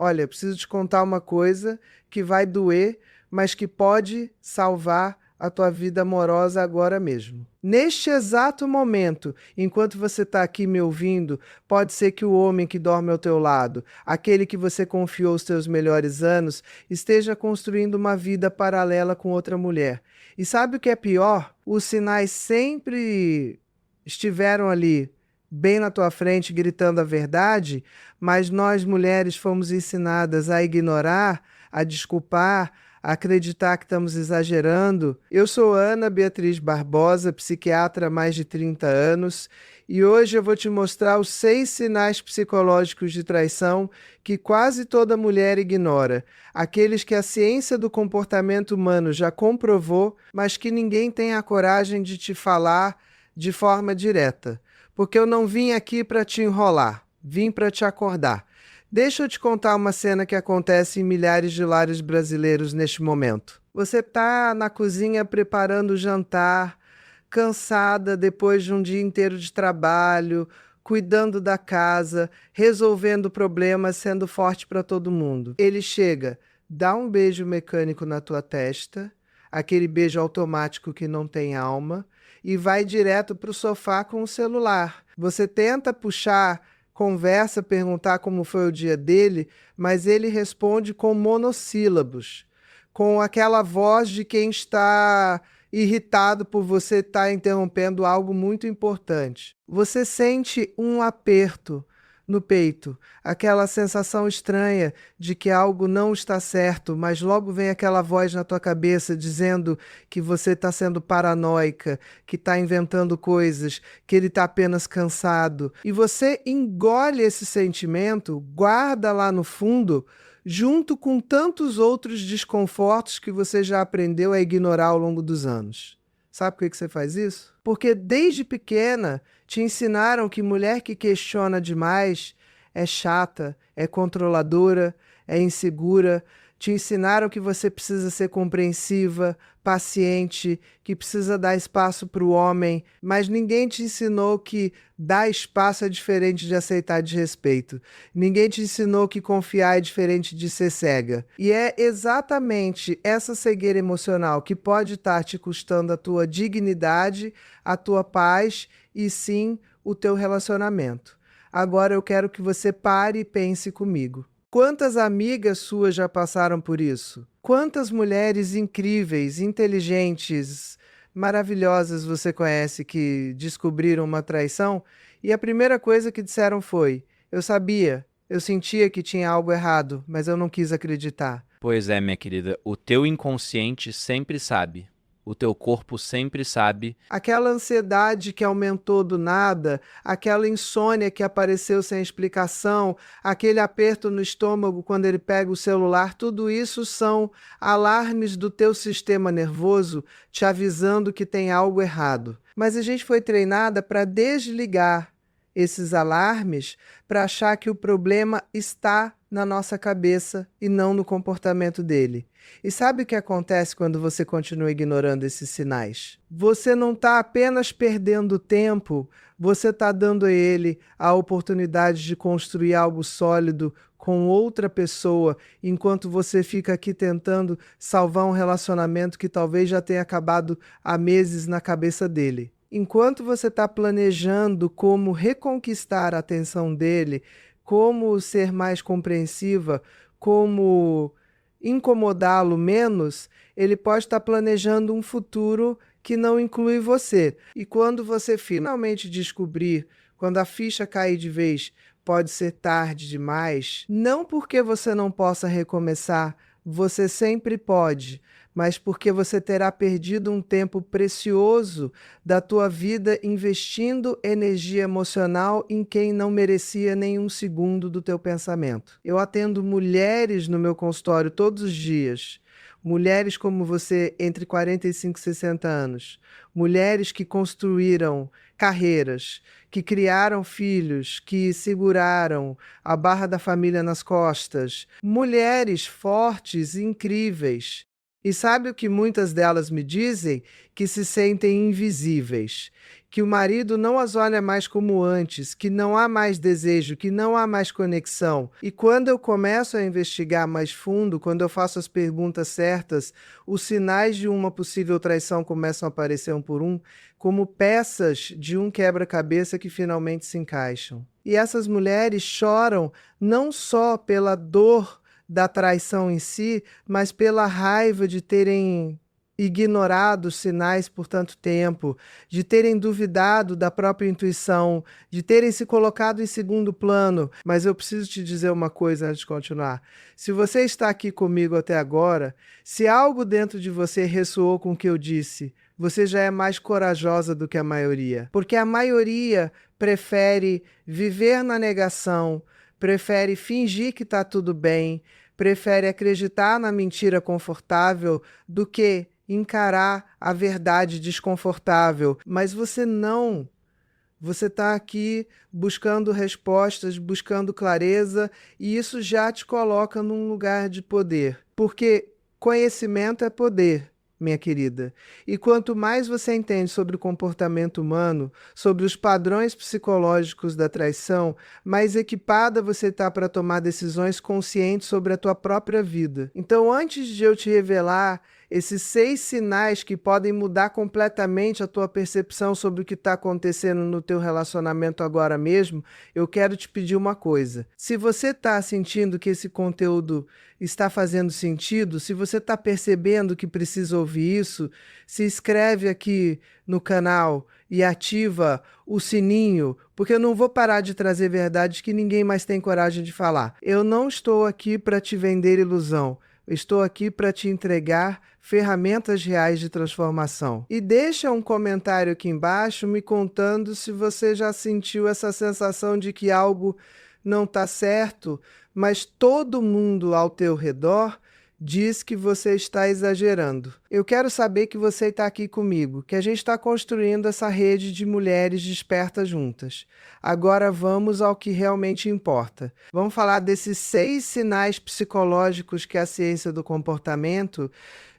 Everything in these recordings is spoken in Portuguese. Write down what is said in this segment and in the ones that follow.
olha, eu preciso te contar uma coisa que vai doer, mas que pode salvar a tua vida amorosa agora mesmo. Neste exato momento, enquanto você está aqui me ouvindo, pode ser que o homem que dorme ao teu lado, aquele que você confiou os teus melhores anos, esteja construindo uma vida paralela com outra mulher. E sabe o que é pior? Os sinais sempre estiveram ali, bem na tua frente, gritando a verdade, mas nós mulheres fomos ensinadas a ignorar, a desculpar, a acreditar que estamos exagerando. Eu sou Ana Beatriz Barbosa, psiquiatra há mais de 30 anos, e hoje eu vou te mostrar os 6 sinais psicológicos de traição que quase toda mulher ignora, aqueles que a ciência do comportamento humano já comprovou, mas que ninguém tem a coragem de te falar de forma direta. Porque eu não vim aqui para te enrolar, vim para te acordar. Deixa eu te contar uma cena que acontece em milhares de lares brasileiros neste momento. Você está na cozinha preparando o jantar, cansada depois de um dia inteiro de trabalho, cuidando da casa, resolvendo problemas, sendo forte para todo mundo. Ele chega, dá um beijo mecânico na tua testa, aquele beijo automático que não tem alma, e vai direto para o sofá com o celular. Você tenta puxar conversa, perguntar como foi o dia dele, mas ele responde com monossílabos, com aquela voz de quem está irritado por você estar interrompendo algo muito importante. Você sente um aperto no peito, aquela sensação estranha de que algo não está certo, mas logo vem aquela voz na tua cabeça dizendo que você está sendo paranoica, que está inventando coisas, que ele está apenas cansado. E você engole esse sentimento, guarda lá no fundo, junto com tantos outros desconfortos que você já aprendeu a ignorar ao longo dos anos. Sabe por que você faz isso? Porque desde pequena te ensinaram que mulher que questiona demais é chata, é controladora, é insegura. Te ensinaram que você precisa ser compreensiva, paciente, que precisa dar espaço para o homem, mas ninguém te ensinou que dar espaço é diferente de aceitar desrespeito. Ninguém te ensinou que confiar é diferente de ser cega. E é exatamente essa cegueira emocional que pode estar te custando a tua dignidade, a tua paz e sim o teu relacionamento. Agora eu quero que você pare e pense comigo. Quantas amigas suas já passaram por isso? Quantas mulheres incríveis, inteligentes, maravilhosas você conhece que descobriram uma traição e a primeira coisa que disseram foi: eu sabia, eu sentia que tinha algo errado, mas eu não quis acreditar. Pois é, minha querida, o teu inconsciente sempre sabe. O teu corpo sempre sabe. Aquela ansiedade que aumentou do nada, aquela insônia que apareceu sem explicação, aquele aperto no estômago quando ele pega o celular, tudo isso são alarmes do teu sistema nervoso te avisando que tem algo errado. Mas a gente foi treinada para desligar esses alarmes para achar que o problema está na nossa cabeça e não no comportamento dele. E sabe o que acontece quando você continua ignorando esses sinais? Você não está apenas perdendo tempo, você está dando a ele a oportunidade de construir algo sólido com outra pessoa, enquanto você fica aqui tentando salvar um relacionamento que talvez já tenha acabado há meses na cabeça dele. Enquanto você está planejando como reconquistar a atenção dele, como ser mais compreensiva, como incomodá-lo menos, ele pode estar planejando um futuro que não inclui você. E quando você finalmente descobrir, quando a ficha cair de vez, pode ser tarde demais, não porque você não possa recomeçar, você sempre pode, mas porque você terá perdido um tempo precioso da tua vida investindo energia emocional em quem não merecia nenhum segundo do teu pensamento. Eu atendo mulheres no meu consultório todos os dias. Mulheres como você, entre 45 e 60 anos. Mulheres que construíram carreiras, que criaram filhos, que seguraram a barra da família nas costas. Mulheres fortes e incríveis. E sabe o que muitas delas me dizem? Que se sentem invisíveis, que o marido não as olha mais como antes, que não há mais desejo, que não há mais conexão. E quando eu começo a investigar mais fundo, quando eu faço as perguntas certas, os sinais de uma possível traição começam a aparecer um por um, como peças de um quebra-cabeça que finalmente se encaixam. E essas mulheres choram não só pela dor da traição em si, mas pela raiva de terem ignorado os sinais por tanto tempo, de terem duvidado da própria intuição, de terem se colocado em segundo plano. Mas eu preciso te dizer uma coisa antes de continuar. Se você está aqui comigo até agora, se algo dentro de você ressoou com o que eu disse, você já é mais corajosa do que a maioria. Porque a maioria prefere viver na negação, prefere fingir que está tudo bem, prefere acreditar na mentira confortável do que encarar a verdade desconfortável. Mas você não. Você está aqui buscando respostas, buscando clareza, e isso já te coloca num lugar de poder. Porque conhecimento é poder, minha querida. E quanto mais você entende sobre o comportamento humano, sobre os padrões psicológicos da traição, mais equipada você está para tomar decisões conscientes sobre a tua própria vida. Então, antes de eu te revelar esses 6 sinais que podem mudar completamente a tua percepção sobre o que está acontecendo no teu relacionamento agora mesmo, eu quero te pedir uma coisa. Se você está sentindo que esse conteúdo está fazendo sentido, se você está percebendo que precisa ouvir isso, se inscreve aqui no canal e ativa o sininho, porque eu não vou parar de trazer verdades que ninguém mais tem coragem de falar. Eu não estou aqui para te vender ilusão. Estou aqui para te entregar ferramentas reais de transformação. E deixa um comentário aqui embaixo me contando se você já sentiu essa sensação de que algo não está certo, mas todo mundo ao teu redor diz que você está exagerando. Eu quero saber que você está aqui comigo, que a gente está construindo essa rede de mulheres despertas juntas. Agora vamos ao que realmente importa. Vamos falar desses 6 sinais psicológicos que a ciência do comportamento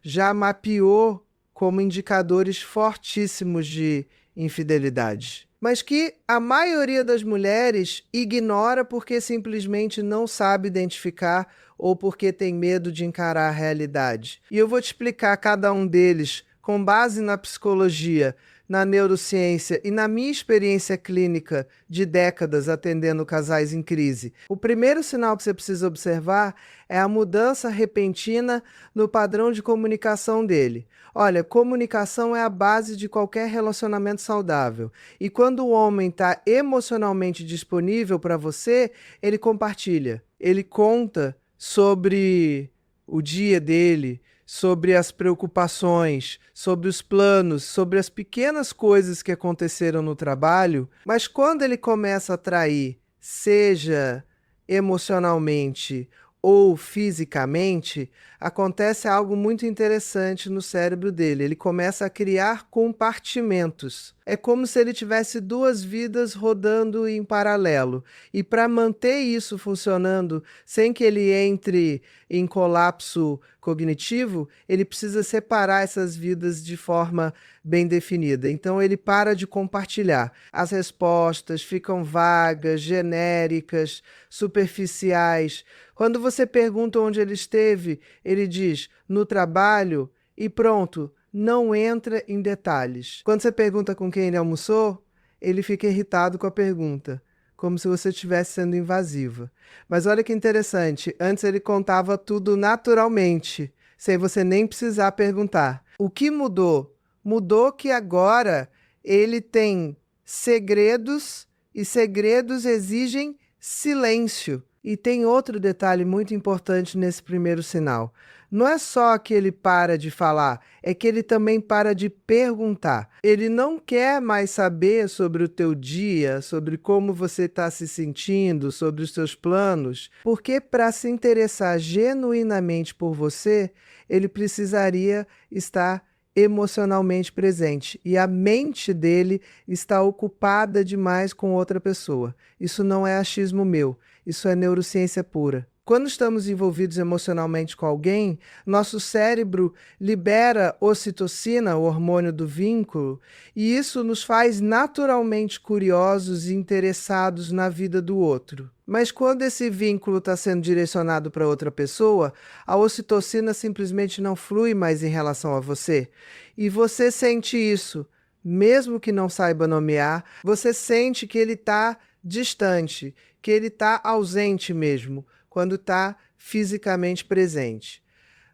já mapeou como indicadores fortíssimos de infidelidade, mas que a maioria das mulheres ignora porque simplesmente não sabe identificar ou porque tem medo de encarar a realidade. E eu vou te explicar cada um deles com base na psicologia, na neurociência e na minha experiência clínica de décadas atendendo casais em crise. O primeiro sinal que você precisa observar é a mudança repentina no padrão de comunicação dele. Olha, comunicação é a base de qualquer relacionamento saudável. E quando o homem está emocionalmente disponível para você, ele compartilha, ele conta sobre o dia dele, sobre as preocupações, sobre os planos, sobre as pequenas coisas que aconteceram no trabalho, mas quando ele começa a trair, seja emocionalmente ou fisicamente, acontece algo muito interessante no cérebro dele. Ele começa a criar compartimentos. É como se ele tivesse 2 vidas rodando em paralelo. E para manter isso funcionando sem que ele entre em colapso cognitivo, ele precisa separar essas vidas de forma bem definida. Então ele para de compartilhar. As respostas ficam vagas, genéricas, superficiais. Quando você pergunta onde ele esteve, ele diz no trabalho e pronto, não entra em detalhes. Quando você pergunta com quem ele almoçou, ele fica irritado com a pergunta, como se você estivesse sendo invasiva. Mas olha que interessante, antes ele contava tudo naturalmente, sem você nem precisar perguntar. O que mudou? Mudou que agora ele tem segredos e segredos exigem silêncio. E tem outro detalhe muito importante nesse primeiro sinal. Não é só que ele para de falar, é que ele também para de perguntar. Ele não quer mais saber sobre o teu dia, sobre como você está se sentindo, sobre os seus planos, porque para se interessar genuinamente por você, ele precisaria estar emocionalmente presente. E a mente dele está ocupada demais com outra pessoa. Isso não é achismo meu, isso é neurociência pura. Quando estamos envolvidos emocionalmente com alguém, nosso cérebro libera ocitocina, o hormônio do vínculo, e isso nos faz naturalmente curiosos e interessados na vida do outro. Mas quando esse vínculo está sendo direcionado para outra pessoa, a ocitocina simplesmente não flui mais em relação a você. E você sente isso, mesmo que não saiba nomear, você sente que ele está distante, que ele está ausente mesmo, quando está fisicamente presente.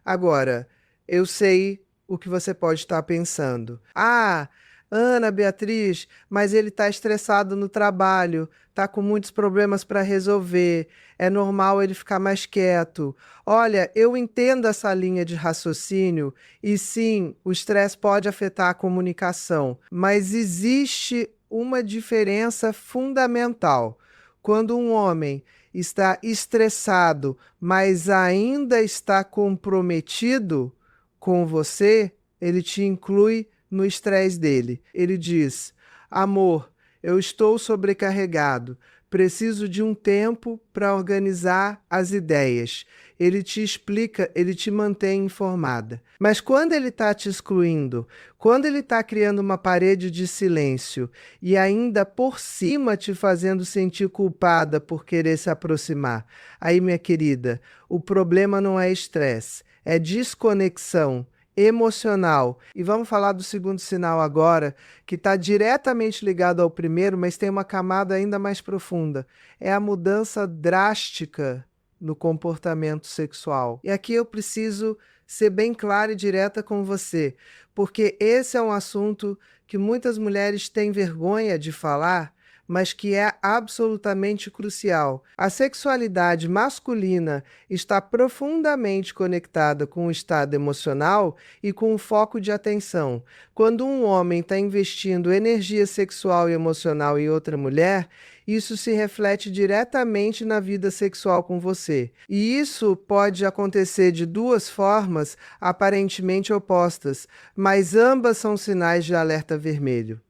Agora, eu sei o que você pode estar pensando. Ah, Ana Beatriz, mas ele está estressado no trabalho, está com muitos problemas para resolver, é normal ele ficar mais quieto. Olha, eu entendo essa linha de raciocínio e sim, o estresse pode afetar a comunicação, mas existe uma diferença fundamental. Quando um homem está estressado, mas ainda está comprometido com você, ele te inclui no estresse dele. Ele diz: amor, eu estou sobrecarregado, preciso de um tempo para organizar as ideias. Ele te explica, ele te mantém informada. Mas quando ele está te excluindo, quando ele está criando uma parede de silêncio e ainda por cima te fazendo sentir culpada por querer se aproximar, aí, minha querida, o problema não é estresse, é desconexão emocional. E vamos falar do segundo sinal agora, que está diretamente ligado ao primeiro, mas tem uma camada ainda mais profunda. É a mudança drástica no comportamento sexual. E aqui eu preciso ser bem clara e direta com você, porque esse é um assunto que muitas mulheres têm vergonha de falar, mas que é absolutamente crucial. A sexualidade masculina está profundamente conectada com o estado emocional e com o foco de atenção. Quando um homem está investindo energia sexual e emocional em outra mulher, isso se reflete diretamente na vida sexual com você. E isso pode acontecer de duas formas aparentemente opostas, mas ambas são sinais de alerta vermelho.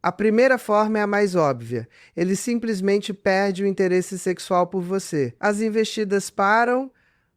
A primeira forma é a mais óbvia. Ele simplesmente perde o interesse sexual por você. As investidas param,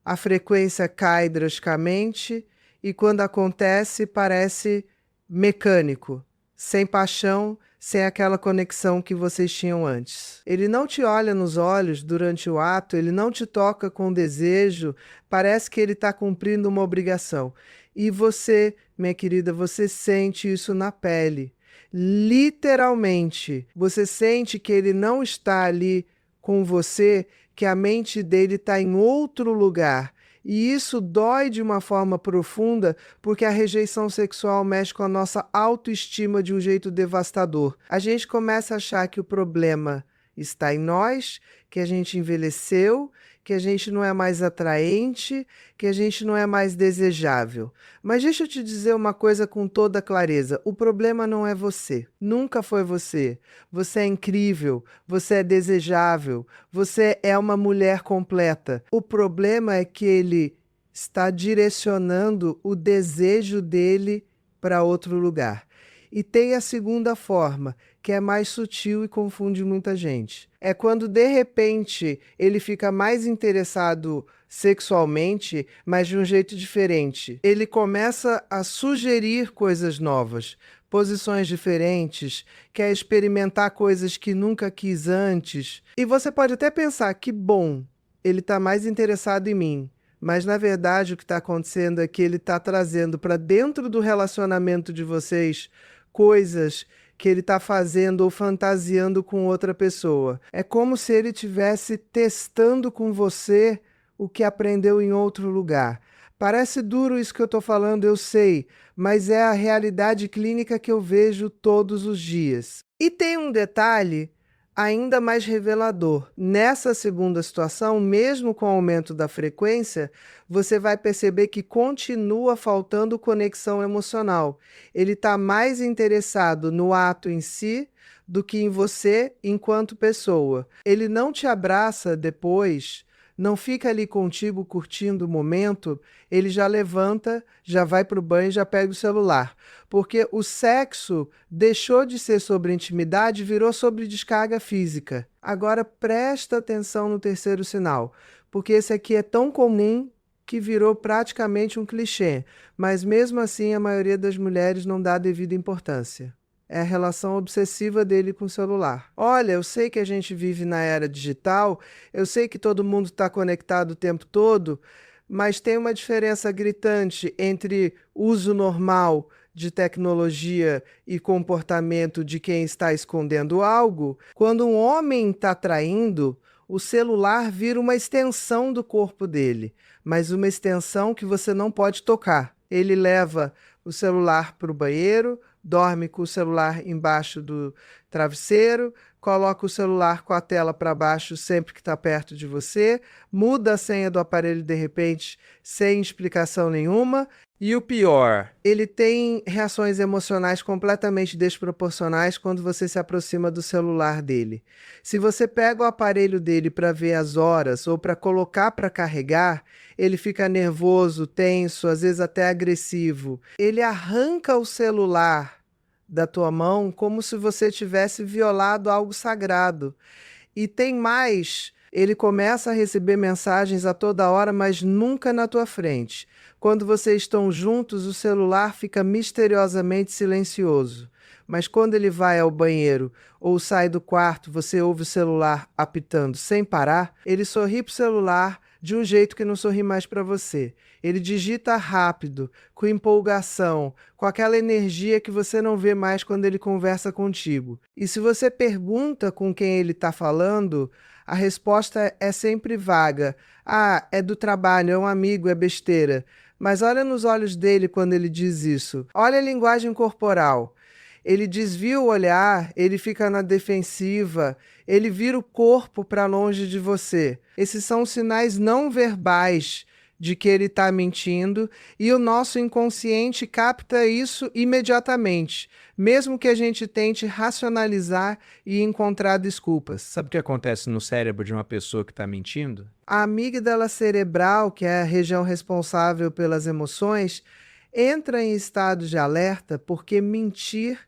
a frequência cai drasticamente e quando acontece parece mecânico, sem paixão, sem aquela conexão que vocês tinham antes. Ele não te olha nos olhos durante o ato, ele não te toca com desejo, parece que ele está cumprindo uma obrigação. E você, minha querida, você sente isso na pele. Literalmente, você sente que ele não está ali com você, que a mente dele está em outro lugar. E isso dói de uma forma profunda, porque a rejeição sexual mexe com a nossa autoestima de um jeito devastador. A gente começa a achar que o problema está em nós, que a gente envelheceu, que a gente não é mais atraente, que a gente não é mais desejável. Mas deixa eu te dizer uma coisa com toda clareza: o problema não é você, nunca foi você. Você é incrível, você é desejável, você é uma mulher completa. O problema é que ele está direcionando o desejo dele para outro lugar. E tem a segunda forma, que é mais sutil e confunde muita gente. É quando, de repente, ele fica mais interessado sexualmente, mas de um jeito diferente. Ele começa a sugerir coisas novas, posições diferentes, quer experimentar coisas que nunca quis antes. E você pode até pensar, que bom, ele está mais interessado em mim. Mas, na verdade, o que está acontecendo é que ele está trazendo para dentro do relacionamento de vocês coisas que ele está fazendo ou fantasiando com outra pessoa. É como se ele estivesse testando com você o que aprendeu em outro lugar. Parece duro isso que eu estou falando, eu sei, mas é a realidade clínica que eu vejo todos os dias. E tem um detalhe ainda mais revelador. Nessa segunda situação, mesmo com o aumento da frequência, você vai perceber que continua faltando conexão emocional. Ele está mais interessado no ato em si do que em você enquanto pessoa. Ele não te abraça depois, não fica ali contigo curtindo o momento, ele já levanta, já vai para o banho e já pega o celular. Porque o sexo deixou de ser sobre intimidade e virou sobre descarga física. Agora presta atenção no terceiro sinal. porque esse aqui é tão comum que virou praticamente um clichê, mas mesmo assim a maioria das mulheres não dá devida importância. É a relação obsessiva dele com o celular. Olha, eu sei que a gente vive na era digital, eu sei que todo mundo está conectado o tempo todo, mas tem uma diferença gritante entre uso normal de tecnologia e comportamento de quem está escondendo algo. Quando um homem está traindo, o celular vira uma extensão do corpo dele, mas uma extensão que você não pode tocar. Ele leva o celular para o banheiro, dorme com o celular embaixo do travesseiro, coloca o celular com a tela para baixo sempre que está perto de você, muda a senha do aparelho de repente sem explicação nenhuma. E o pior, Ele tem reações emocionais completamente desproporcionais quando você se aproxima do celular dele. Se você pega o aparelho dele para ver as horas ou para colocar para carregar, ele fica nervoso, tenso, às vezes até agressivo. Ele arranca o celular da tua mão como se você tivesse violado algo sagrado. E tem mais, ele começa a receber mensagens a toda hora, mas nunca na tua frente. Quando vocês estão juntos, o celular fica misteriosamente silencioso. Mas quando ele vai ao banheiro ou sai do quarto, você ouve o celular apitando sem parar, ele sorri para o celular de um jeito que não sorri mais para você. Ele digita rápido, com empolgação, com aquela energia que você não vê mais quando ele conversa contigo. E se você pergunta com quem ele está falando, a resposta é sempre vaga. Ah, é do trabalho, é um amigo, é besteira. Mas olha nos olhos dele quando ele diz isso. Olha a linguagem corporal. Ele desvia o olhar, ele fica na defensiva, ele vira o corpo para longe de você. Esses são sinais não verbais de que ele está mentindo e o nosso inconsciente capta isso imediatamente, mesmo que a gente tente racionalizar e encontrar desculpas. sabe o que acontece no cérebro de uma pessoa que está mentindo? A amígdala cerebral, que é a região responsável pelas emoções, entra em estado de alerta porque mentir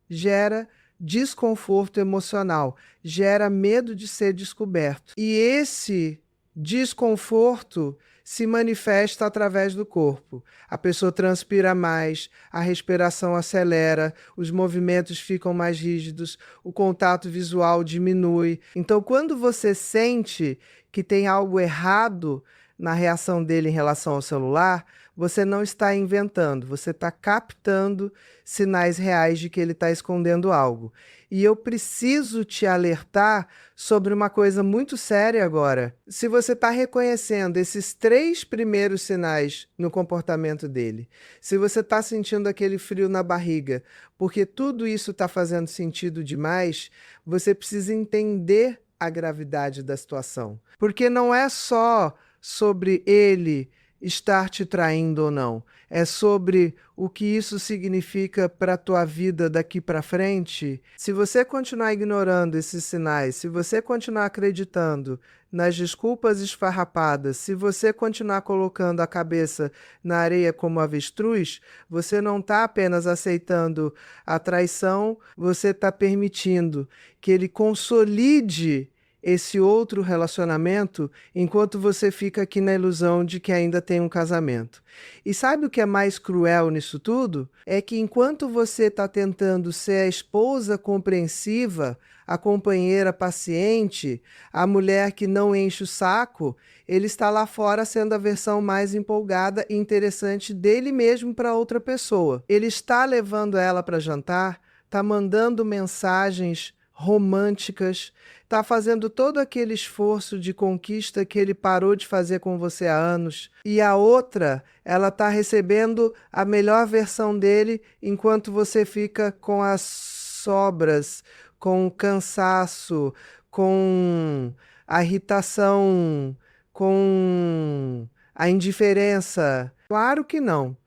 gera desconforto emocional, gera medo de ser descoberto. E esse desconforto se manifesta através do corpo. A pessoa transpira mais, a respiração acelera, os movimentos ficam mais rígidos, o contato visual diminui. Então, quando você sente que tem algo errado na reação dele em relação ao celular, você não está inventando, você está captando sinais reais de que ele está escondendo algo. E eu preciso te alertar sobre uma coisa muito séria agora. Se você está reconhecendo esses 3 primeiros sinais no comportamento dele, se você está sentindo aquele frio na barriga, porque tudo isso está fazendo sentido demais, você precisa entender a gravidade da situação. Porque não é só sobre ele estar te traindo ou não. É sobre o que isso significa para a tua vida daqui para frente. Se você continuar ignorando esses sinais, se você continuar acreditando nas desculpas esfarrapadas, se você continuar colocando a cabeça na areia como avestruz, você não está apenas aceitando a traição, você está permitindo que ele consolide esse outro relacionamento enquanto você fica aqui na ilusão de que ainda tem um casamento. E sabe o que é mais cruel nisso tudo? É que enquanto você está tentando ser a esposa compreensiva, a companheira paciente, a mulher que não enche o saco, ele está lá fora sendo a versão mais empolgada e interessante dele mesmo para outra pessoa. Ele está levando ela para jantar, está mandando mensagens românticas, está fazendo todo aquele esforço de conquista que ele parou de fazer com você há anos. E a outra, ela está recebendo a melhor versão dele enquanto você fica com as sobras, com o cansaço, com a irritação, com a indiferença. Claro que não.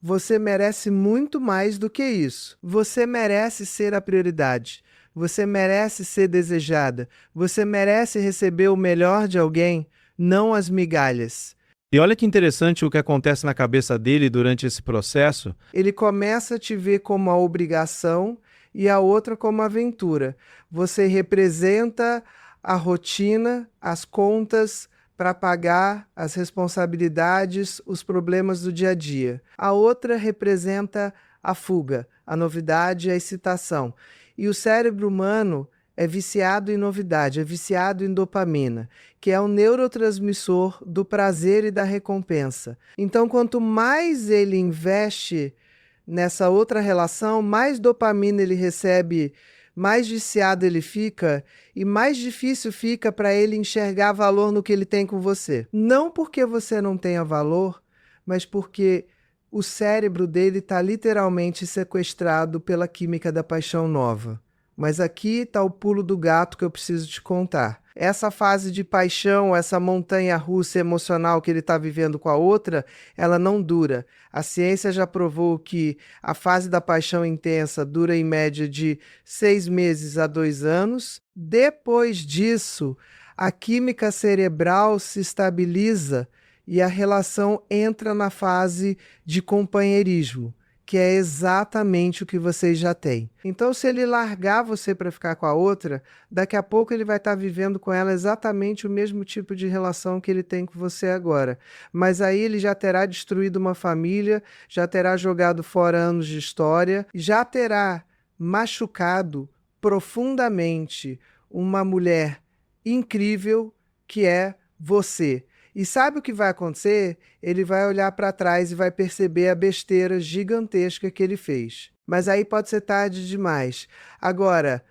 Você merece muito mais do que isso. Você merece ser a prioridade. Você merece ser desejada. Você merece receber o melhor de alguém, não as migalhas. E olha que interessante o que acontece na cabeça dele durante esse processo. Ele começa a te ver como a obrigação e a outra como a aventura. Você representa a rotina, as contas, para pagar as responsabilidades, os problemas do dia a dia. A outra representa a fuga, a novidade e a excitação. E o cérebro humano é viciado em novidade, é viciado em dopamina, que é o neurotransmissor do prazer e da recompensa. Então, quanto mais ele investe nessa outra relação, mais dopamina ele recebe, mais viciado ele fica e mais difícil fica para ele enxergar valor no que ele tem com você. Não porque você não tenha valor, mas porque o cérebro dele está literalmente sequestrado pela química da paixão nova. Mas aqui está o pulo do gato que eu preciso te contar. Essa fase de paixão, essa montanha-russa emocional que ele está vivendo com a outra, ela não dura. A ciência já provou que a fase da paixão intensa dura em média de 6 meses a 2 anos. Depois disso, a química cerebral se estabiliza e a relação entra na fase de companheirismo, que é exatamente o que vocês já têm. Então, se ele largar você para ficar com a outra, daqui a pouco ele vai estar vivendo com ela exatamente o mesmo tipo de relação que ele tem com você agora. Mas aí ele já terá destruído uma família, já terá jogado fora anos de história, já terá machucado profundamente uma mulher incrível que é você. E sabe o que vai acontecer? Ele vai olhar para trás e vai perceber a besteira gigantesca que ele fez. Mas aí pode ser tarde demais. Agora,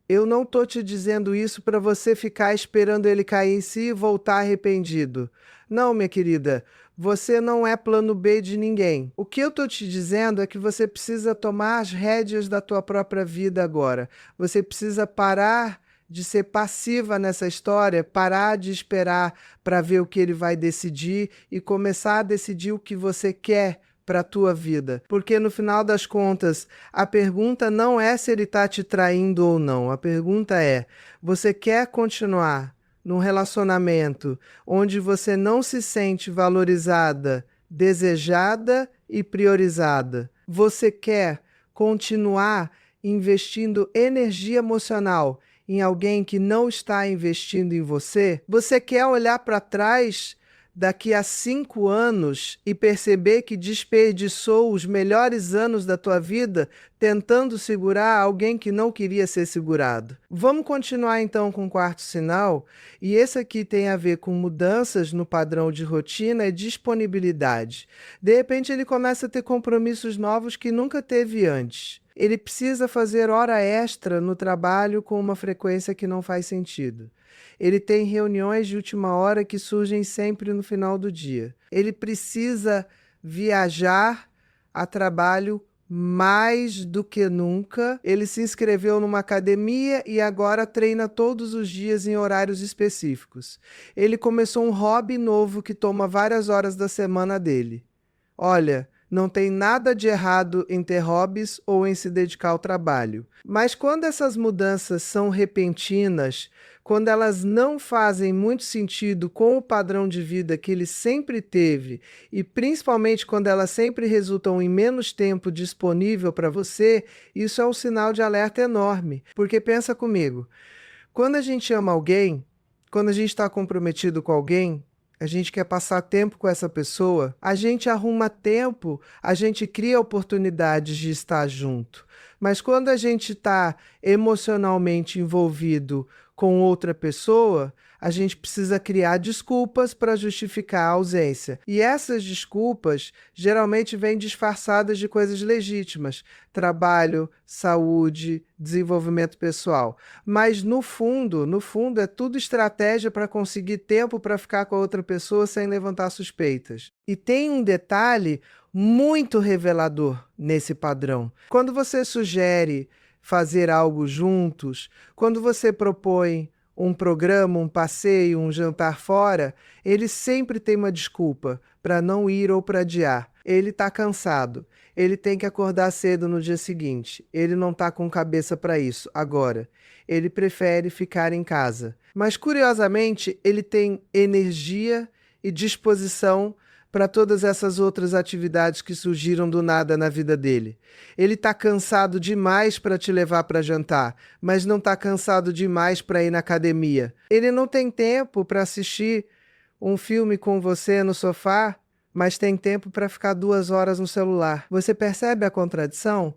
eu não estou te dizendo isso para você ficar esperando ele cair em si e voltar arrependido. Não, minha querida, você não é plano B de ninguém. O que eu estou te dizendo é que você precisa tomar as rédeas da tua própria vida agora. Você precisa parar de ser passiva nessa história, parar de esperar para ver o que ele vai decidir e começar a decidir o que você quer para a tua vida. Porque no final das contas, a pergunta não é se ele está te traindo ou não. A pergunta é, você quer continuar num relacionamento onde você não se sente valorizada, desejada e priorizada? Você quer continuar investindo energia emocional em alguém que não está investindo em você? Você quer olhar para trás daqui a 5 anos e perceber que desperdiçou os melhores anos da tua vida tentando segurar alguém que não queria ser segurado? Vamos continuar então com o quarto sinal, e esse aqui tem a ver com mudanças no padrão de rotina e disponibilidade. De repente ele começa a ter compromissos novos que nunca teve antes. Ele precisa fazer hora extra no trabalho com uma frequência que não faz sentido. Ele tem reuniões de última hora que surgem sempre no final do dia. Ele precisa viajar a trabalho mais do que nunca. Ele se inscreveu numa academia e agora treina todos os dias em horários específicos. Ele começou um hobby novo que toma várias horas da semana dele. Olha, não tem nada de errado em ter hobbies ou em se dedicar ao trabalho. Mas quando essas mudanças são repentinas, quando elas não fazem muito sentido com o padrão de vida que ele sempre teve, e principalmente quando elas sempre resultam em menos tempo disponível para você, isso é um sinal de alerta enorme. Porque pensa comigo, quando a gente ama alguém, quando a gente está comprometido com alguém, a gente quer passar tempo com essa pessoa, a gente arruma tempo, a gente cria oportunidades de estar junto. Mas quando a gente está emocionalmente envolvido com outra pessoa, a gente precisa criar desculpas para justificar a ausência. E essas desculpas geralmente vêm disfarçadas de coisas legítimas: trabalho, saúde, desenvolvimento pessoal. Mas no fundo é tudo estratégia para conseguir tempo para ficar com a outra pessoa sem levantar suspeitas. E tem um detalhe muito revelador nesse padrão. Quando você sugere fazer algo juntos, quando você propõe um programa, um passeio, um jantar fora, ele sempre tem uma desculpa para não ir ou para adiar. Ele está cansado, ele tem que acordar cedo no dia seguinte, ele não está com cabeça para isso agora, ele prefere ficar em casa. Mas, curiosamente, ele tem energia e disposição para todas essas outras atividades que surgiram do nada na vida dele. Ele está cansado demais para te levar para jantar, mas não está cansado demais para ir na academia. Ele não tem tempo para assistir um filme com você no sofá, mas tem tempo para ficar 2 horas no celular. Você percebe a contradição?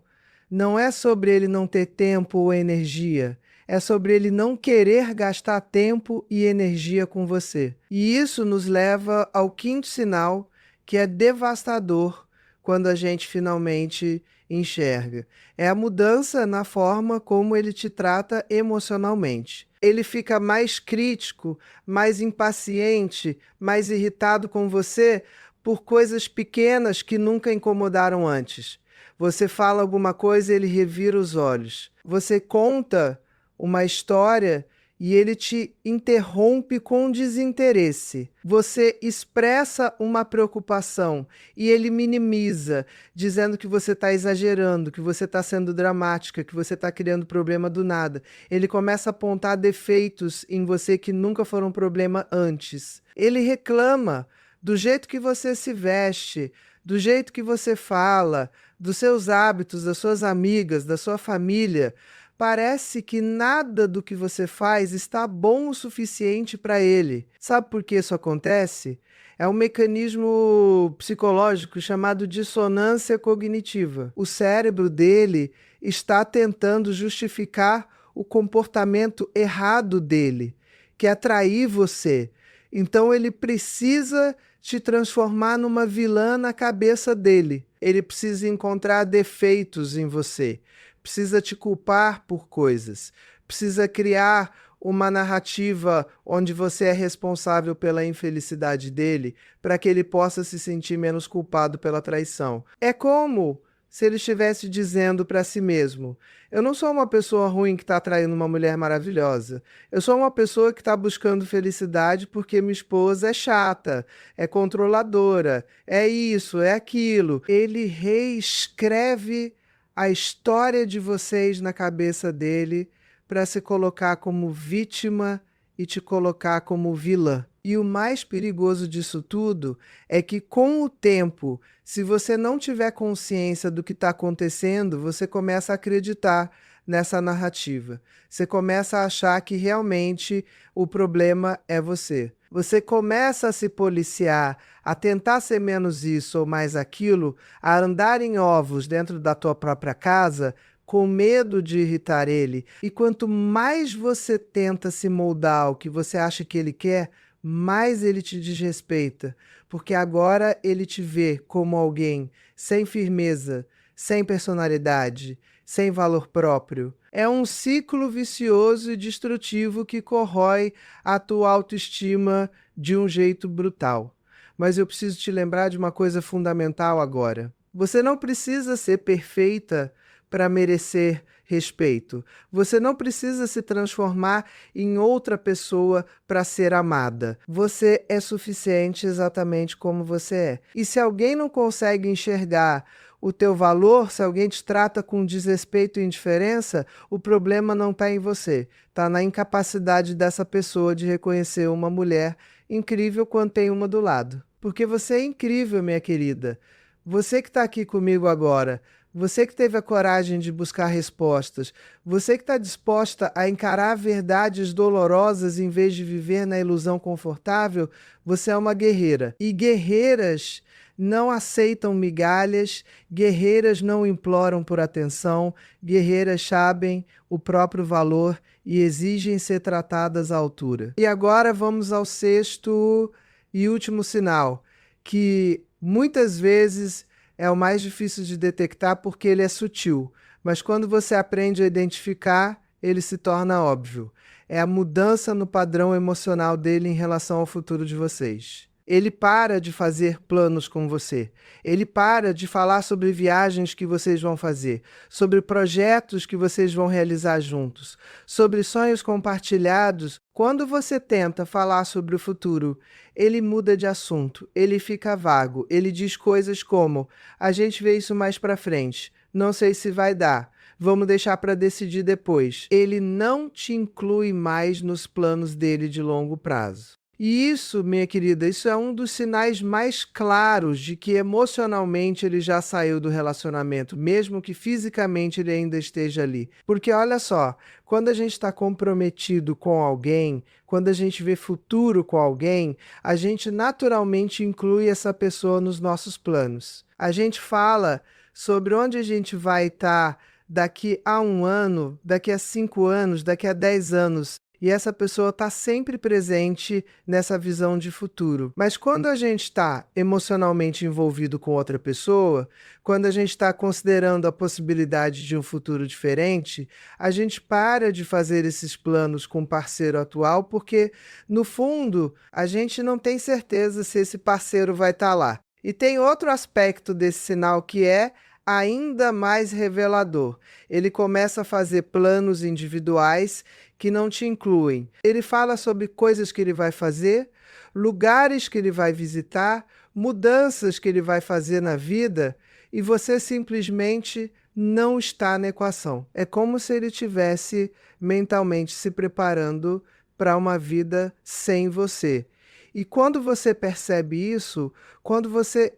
Não é sobre ele não ter tempo ou energia, é sobre ele não querer gastar tempo e energia com você. E isso nos leva ao 5º sinal, que é devastador quando a gente finalmente enxerga. É a mudança na forma como ele te trata emocionalmente. Ele fica mais crítico, mais impaciente, mais irritado com você por coisas pequenas que nunca incomodaram antes. Você fala alguma coisa e ele revira os olhos. Você conta uma história e ele te interrompe com desinteresse. Você expressa uma preocupação e ele minimiza, dizendo que você está exagerando, que você está sendo dramática, que você está criando problema do nada. Ele começa a apontar defeitos em você que nunca foram problema antes. Ele reclama do jeito que você se veste, do jeito que você fala, dos seus hábitos, das suas amigas, da sua família. Parece que nada do que você faz está bom o suficiente para ele. Sabe por que isso acontece? É um mecanismo psicológico chamado dissonância cognitiva. O cérebro dele está tentando justificar o comportamento errado dele, que é atrair você. Então ele precisa te transformar numa vilã na cabeça dele. Ele precisa encontrar defeitos em você. Precisa te culpar por coisas, precisa criar uma narrativa onde você é responsável pela infelicidade dele, para que ele possa se sentir menos culpado pela traição. É como se ele estivesse dizendo para si mesmo: eu não sou uma pessoa ruim que está traindo uma mulher maravilhosa, eu sou uma pessoa que está buscando felicidade porque minha esposa é chata, é controladora, é isso, é aquilo. Ele reescreve a história de vocês na cabeça dele para se colocar como vítima e te colocar como vilã. E o mais perigoso disso tudo é que, com o tempo, se você não tiver consciência do que está acontecendo, você começa a acreditar nessa narrativa. Você começa a achar que realmente o problema é você. Você começa a se policiar, a tentar ser menos isso ou mais aquilo, a andar em ovos dentro da tua própria casa, com medo de irritar ele. E quanto mais você tenta se moldar ao que você acha que ele quer, mais ele te desrespeita, porque agora ele te vê como alguém sem firmeza, sem personalidade, sem valor próprio. É um ciclo vicioso e destrutivo que corrói a tua autoestima de um jeito brutal. Mas eu preciso te lembrar de uma coisa fundamental agora. Você não precisa ser perfeita para merecer respeito. Você não precisa se transformar em outra pessoa para ser amada. Você é suficiente exatamente como você é. E se alguém não consegue enxergar o teu valor, se alguém te trata com desrespeito e indiferença, o problema não está em você. Está na incapacidade dessa pessoa de reconhecer uma mulher incrível quando tem uma do lado. Porque você é incrível, minha querida. Você que está aqui comigo agora, você que teve a coragem de buscar respostas, você que está disposta a encarar verdades dolorosas em vez de viver na ilusão confortável, você é uma guerreira. E guerreiras não aceitam migalhas, guerreiras não imploram por atenção, guerreiras sabem o próprio valor e exigem ser tratadas à altura. E agora vamos ao 6º e último sinal, que muitas vezes é o mais difícil de detectar porque ele é sutil, mas quando você aprende a identificar, ele se torna óbvio. É a mudança no padrão emocional dele em relação ao futuro de vocês. Ele para de fazer planos com você. Ele para de falar sobre viagens que vocês vão fazer, sobre projetos que vocês vão realizar juntos, sobre sonhos compartilhados. Quando você tenta falar sobre o futuro, ele muda de assunto, ele fica vago, ele diz coisas como: a gente vê isso mais para frente, não sei se vai dar, vamos deixar para decidir depois. Ele não te inclui mais nos planos dele de longo prazo. E isso, minha querida, isso é um dos sinais mais claros de que emocionalmente ele já saiu do relacionamento, mesmo que fisicamente ele ainda esteja ali. Porque olha só, quando a gente está comprometido com alguém, quando a gente vê futuro com alguém, a gente naturalmente inclui essa pessoa nos nossos planos. A gente fala sobre onde a gente vai estar daqui a 1 ano, daqui a 5 anos, daqui a 10 anos. E essa pessoa está sempre presente nessa visão de futuro. Mas quando a gente está emocionalmente envolvido com outra pessoa, quando a gente está considerando a possibilidade de um futuro diferente, a gente para de fazer esses planos com o parceiro atual, porque, no fundo, a gente não tem certeza se esse parceiro vai estar lá. E tem outro aspecto desse sinal que é ainda mais revelador. Ele começa a fazer planos individuais que não te incluem. Ele fala sobre coisas que ele vai fazer, lugares que ele vai visitar, mudanças que ele vai fazer na vida, e você simplesmente não está na equação. É como se ele estivesse mentalmente se preparando para uma vida sem você. E quando você percebe isso, quando você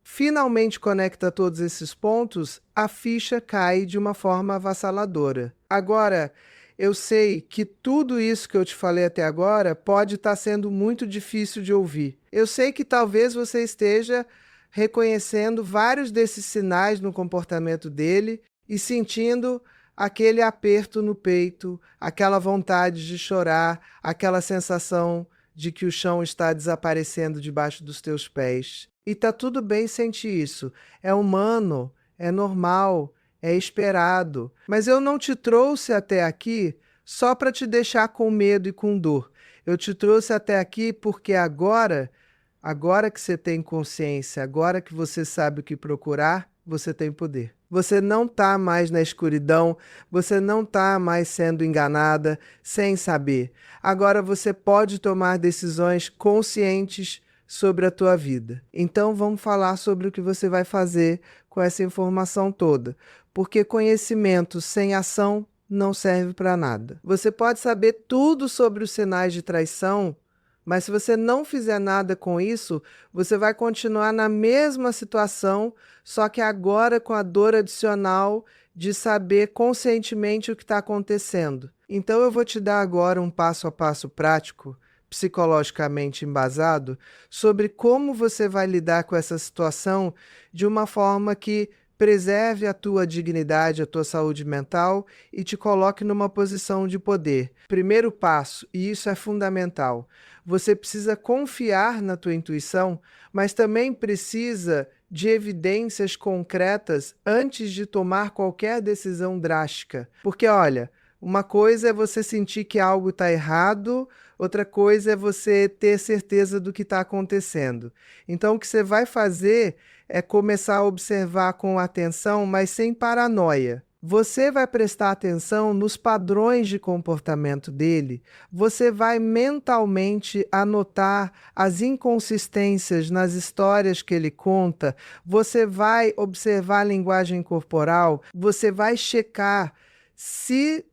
finalmente conecta todos esses pontos, a ficha cai de uma forma avassaladora. Agora, eu sei que tudo isso que eu te falei até agora pode estar sendo muito difícil de ouvir. Eu sei que talvez você esteja reconhecendo vários desses sinais no comportamento dele e sentindo aquele aperto no peito, aquela vontade de chorar, aquela sensação de que o chão está desaparecendo debaixo dos teus pés. E tá tudo bem sentir isso. É humano, é normal, é esperado. Mas eu não te trouxe até aqui só para te deixar com medo e com dor. Eu te trouxe até aqui porque agora que você tem consciência, agora que você sabe o que procurar, você tem poder. Você não está mais na escuridão, você não está mais sendo enganada sem saber. Agora você pode tomar decisões conscientes sobre a tua vida. Então vamos falar sobre o que você vai fazer com essa informação toda, porque conhecimento sem ação não serve para nada. Você pode saber tudo sobre os sinais de traição, mas se você não fizer nada com isso, você vai continuar na mesma situação, só que agora com a dor adicional de saber conscientemente o que está acontecendo. Então eu vou te dar agora um passo a passo prático, psicologicamente embasado, sobre como você vai lidar com essa situação de uma forma que preserve a tua dignidade, a tua saúde mental e te coloque numa posição de poder. Primeiro passo, e isso é fundamental, você precisa confiar na tua intuição, mas também precisa de evidências concretas antes de tomar qualquer decisão drástica. Porque, olha, uma coisa é você sentir que algo está errado, outra coisa é você ter certeza do que está acontecendo. Então, o que você vai fazer é começar a observar com atenção, mas sem paranoia. Você vai prestar atenção nos padrões de comportamento dele, você vai mentalmente anotar as inconsistências nas histórias que ele conta, você vai observar a linguagem corporal, você vai checar se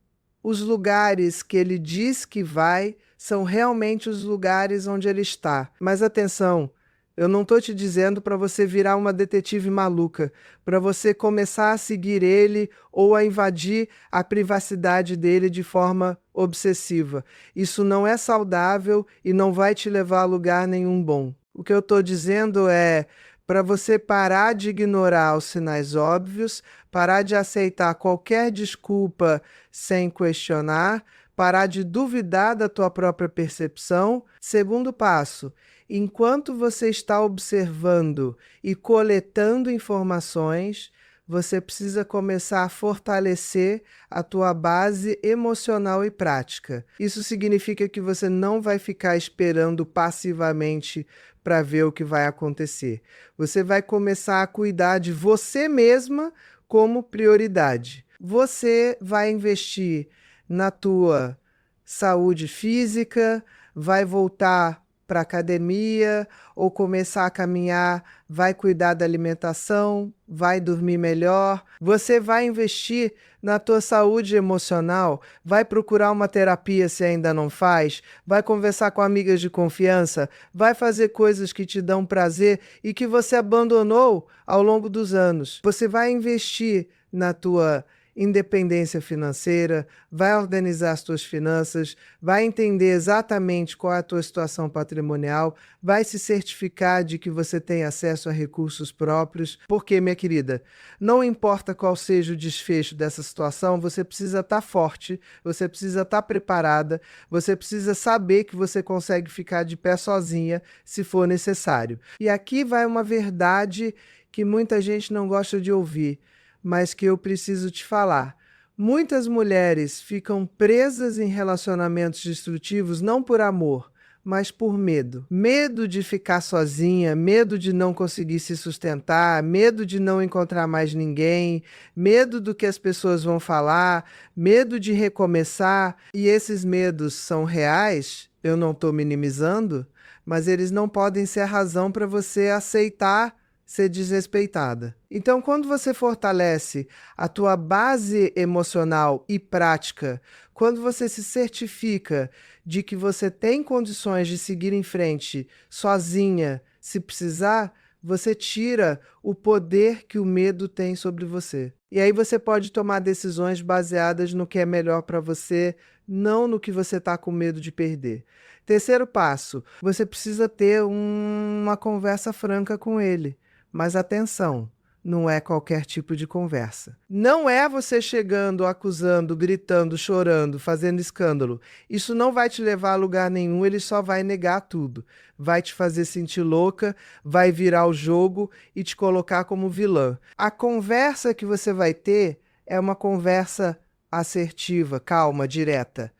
os lugares que ele diz que vai são realmente os lugares onde ele está. Mas atenção, eu não estou te dizendo para você virar uma detetive maluca, para você começar a seguir ele ou a invadir a privacidade dele de forma obsessiva. Isso não é saudável e não vai te levar a lugar nenhum bom. O que eu estou dizendo é para você parar de ignorar os sinais óbvios, parar de aceitar qualquer desculpa sem questionar, parar de duvidar da tua própria percepção. Segundo passo, enquanto você está observando e coletando informações, você precisa começar a fortalecer a tua base emocional e prática. Isso significa que você não vai ficar esperando passivamente para ver o que vai acontecer. Você vai começar a cuidar de você mesma como prioridade. Você vai investir na tua saúde física, vai voltar para academia ou começar a caminhar, vai cuidar da alimentação, vai dormir melhor. Você vai investir na tua saúde emocional, vai procurar uma terapia se ainda não faz, vai conversar com amigas de confiança, vai fazer coisas que te dão prazer e que você abandonou ao longo dos anos. Você vai investir na tua independência financeira, vai organizar as tuas finanças, vai entender exatamente qual é a tua situação patrimonial, vai se certificar de que você tem acesso a recursos próprios, porque, minha querida, não importa qual seja o desfecho dessa situação, você precisa estar forte, você precisa estar preparada, você precisa saber que você consegue ficar de pé sozinha se for necessário. E aqui vai uma verdade que muita gente não gosta de ouvir, mas que eu preciso te falar. Muitas mulheres ficam presas em relacionamentos destrutivos não por amor, mas por medo. Medo de ficar sozinha, medo de não conseguir se sustentar, medo de não encontrar mais ninguém, medo do que as pessoas vão falar, medo de recomeçar. E esses medos são reais, eu não estou minimizando, mas eles não podem ser a razão para você aceitar ser desrespeitada. Então, quando você fortalece a tua base emocional e prática, quando você se certifica de que você tem condições de seguir em frente sozinha, se precisar, você tira o poder que o medo tem sobre você. E aí você pode tomar decisões baseadas no que é melhor para você, não no que você está com medo de perder. Terceiro passo, você precisa ter uma conversa franca com ele. Mas atenção, não é qualquer tipo de conversa. Não é você chegando, acusando, gritando, chorando, fazendo escândalo. Isso não vai te levar a lugar nenhum, ele só vai negar tudo. Vai te fazer sentir louca, vai virar o jogo e te colocar como vilã. A conversa que você vai ter é uma conversa assertiva, calma, direta.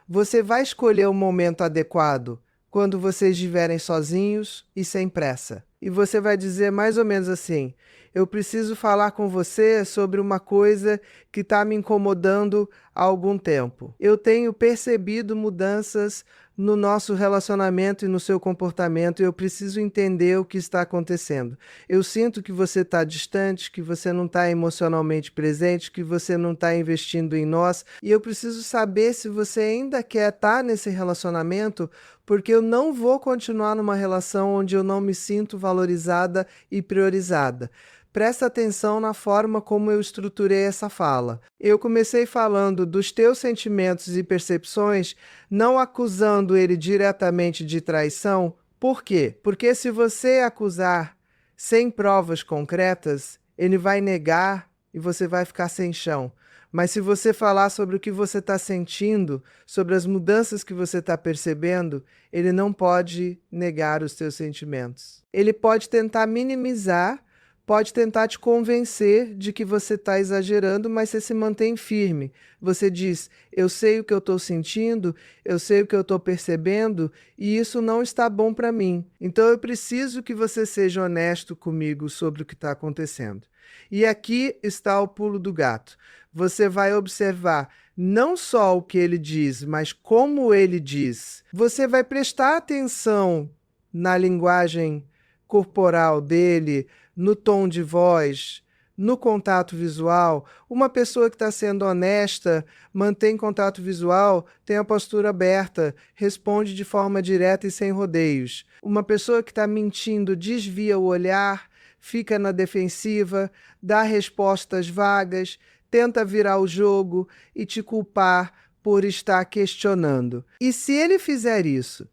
Você vai escolher o momento adequado quando vocês estiverem sozinhos e sem pressa. E você vai dizer mais ou menos assim: eu preciso falar com você sobre uma coisa que está me incomodando há algum tempo. Eu tenho percebido mudanças no nosso relacionamento e no seu comportamento e eu preciso entender o que está acontecendo. Eu sinto que você está distante, que você não está emocionalmente presente, que você não está investindo em nós e eu preciso saber se você ainda quer estar nesse relacionamento, porque eu não vou continuar numa relação onde eu não me sinto valorizada e priorizada. Presta atenção na forma como eu estruturei essa fala. Eu comecei falando dos teus sentimentos e percepções, não acusando ele diretamente de traição. Por quê? Porque se você acusar sem provas concretas, ele vai negar e você vai ficar sem chão. Mas se você falar sobre o que você está sentindo, sobre as mudanças que você está percebendo, ele não pode negar os teus sentimentos. Ele pode tentar minimizar, pode tentar te convencer de que você está exagerando, mas você se mantém firme. Você diz, eu sei o que eu estou sentindo, eu sei o que eu estou percebendo, e isso não está bom para mim. Então eu preciso que você seja honesto comigo sobre o que está acontecendo. E aqui está o pulo do gato. Você vai observar não só o que ele diz, mas como ele diz. Você vai prestar atenção na linguagem corporal dele, no tom de voz, no contato visual. Uma pessoa que está sendo honesta, mantém contato visual, tem a postura aberta, responde de forma direta e sem rodeios. Uma pessoa que está mentindo desvia o olhar, fica na defensiva, dá respostas vagas, tenta virar o jogo e te culpar por estar questionando. E se ele fizer isso,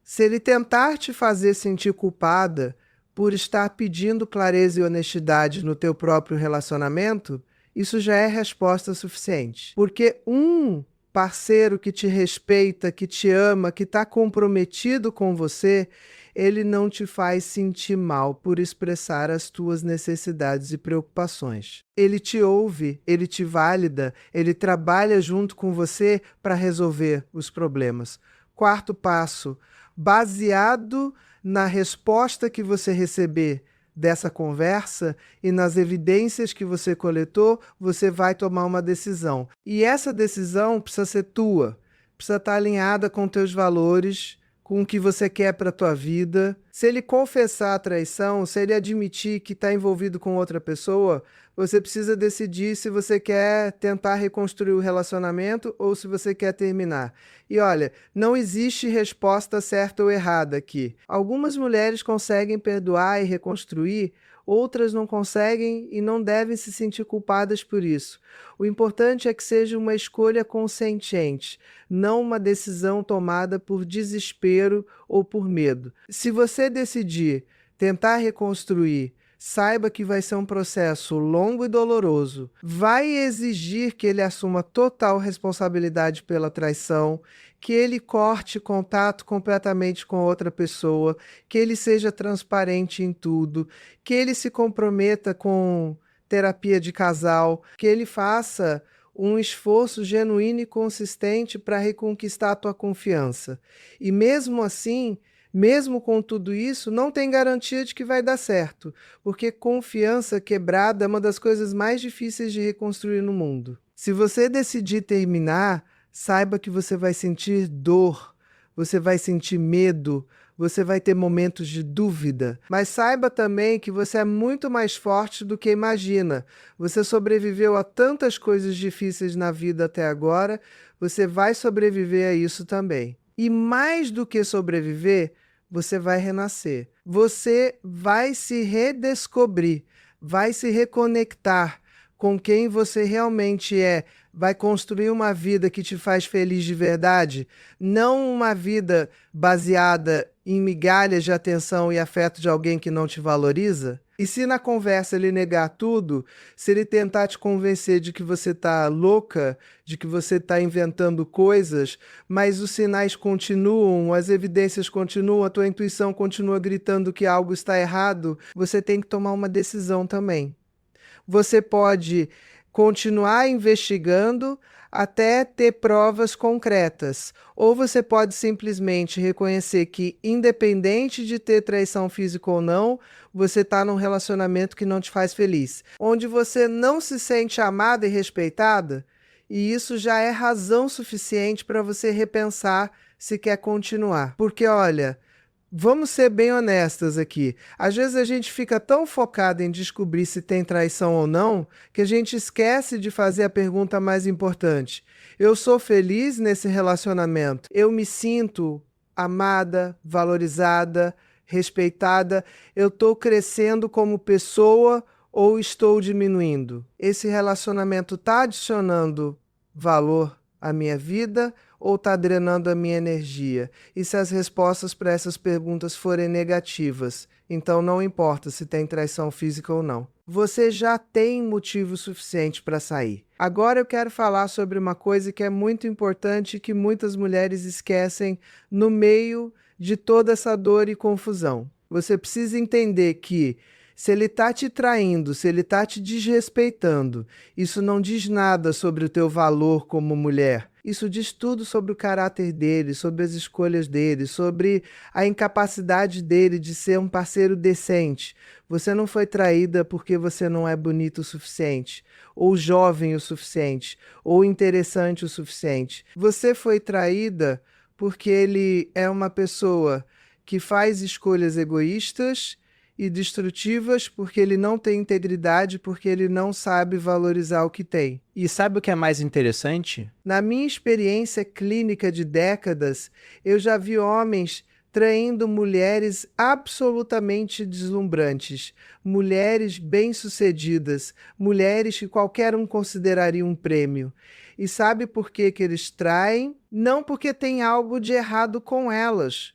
se ele tentar te fazer sentir culpada por estar pedindo clareza e honestidade no teu próprio relacionamento, isso já é resposta suficiente. Porque um parceiro que te respeita, que te ama, que está comprometido com você, ele não te faz sentir mal por expressar as tuas necessidades e preocupações. Ele te ouve, ele te valida, ele trabalha junto com você para resolver os problemas. Quarto passo, baseado na resposta que você receber dessa conversa e nas evidências que você coletou, você vai tomar uma decisão. E essa decisão precisa ser tua, precisa estar alinhada com teus valores, com o que você quer para a tua vida. Se ele confessar a traição, se ele admitir que está envolvido com outra pessoa, você precisa decidir se você quer tentar reconstruir o relacionamento ou se você quer terminar. E olha, não existe resposta certa ou errada aqui. Algumas mulheres conseguem perdoar e reconstruir, outras não conseguem e não devem se sentir culpadas por isso. O importante é que seja uma escolha consciente, não uma decisão tomada por desespero ou por medo. Se você decidir tentar reconstruir, saiba que vai ser um processo longo e doloroso. Vai exigir que ele assuma total responsabilidade pela traição, que ele corte contato completamente com outra pessoa, que ele seja transparente em tudo, que ele se comprometa com terapia de casal, que ele faça um esforço genuíno e consistente para reconquistar a tua confiança. E mesmo assim, mesmo com tudo isso, não tem garantia de que vai dar certo, porque confiança quebrada é uma das coisas mais difíceis de reconstruir no mundo. Se você decidir terminar, saiba que você vai sentir dor, você vai sentir medo, você vai ter momentos de dúvida, mas saiba também que você é muito mais forte do que imagina. Você sobreviveu a tantas coisas difíceis na vida até agora, você vai sobreviver a isso também. E mais do que sobreviver, você vai renascer. Você vai se redescobrir, vai se reconectar com quem você realmente é, vai construir uma vida que te faz feliz de verdade, não uma vida baseada em migalhas de atenção e afeto de alguém que não te valoriza. E se na conversa ele negar tudo, se ele tentar te convencer de que você está louca, de que você está inventando coisas, mas os sinais continuam, as evidências continuam, a tua intuição continua gritando que algo está errado, você tem que tomar uma decisão também. Você pode continuar investigando até ter provas concretas, ou você pode simplesmente reconhecer que, independente de ter traição física ou não, você está num relacionamento que não te faz feliz, onde você não se sente amada e respeitada, e isso já é razão suficiente para você repensar se quer continuar. Porque, olha, vamos ser bem honestas aqui. Às vezes a gente fica tão focado em descobrir se tem traição ou não, que a gente esquece de fazer a pergunta mais importante. Eu sou feliz nesse relacionamento? Eu me sinto amada, valorizada, respeitada? Eu estou crescendo como pessoa ou estou diminuindo? Esse relacionamento está adicionando valor à minha vida ou está drenando a minha energia? E se as respostas para essas perguntas forem negativas, então não importa se tem traição física ou não. Você já tem motivo suficiente para sair. Agora eu quero falar sobre uma coisa que é muito importante e que muitas mulheres esquecem no meio de toda essa dor e confusão. Você precisa entender que se ele está te traindo, se ele está te desrespeitando, isso não diz nada sobre o teu valor como mulher. Isso diz tudo sobre o caráter dele, sobre as escolhas dele, sobre a incapacidade dele de ser um parceiro decente. Você não foi traída porque você não é bonito o suficiente, ou jovem o suficiente, ou interessante o suficiente. Você foi traída porque ele é uma pessoa que faz escolhas egoístas e destrutivas, porque ele não tem integridade, porque ele não sabe valorizar o que tem. E sabe o que é mais interessante? Na minha experiência clínica de décadas, eu já vi homens traindo mulheres absolutamente deslumbrantes, mulheres bem-sucedidas, mulheres que qualquer um consideraria um prêmio. E sabe por que que eles traem? Não porque tem algo de errado com elas,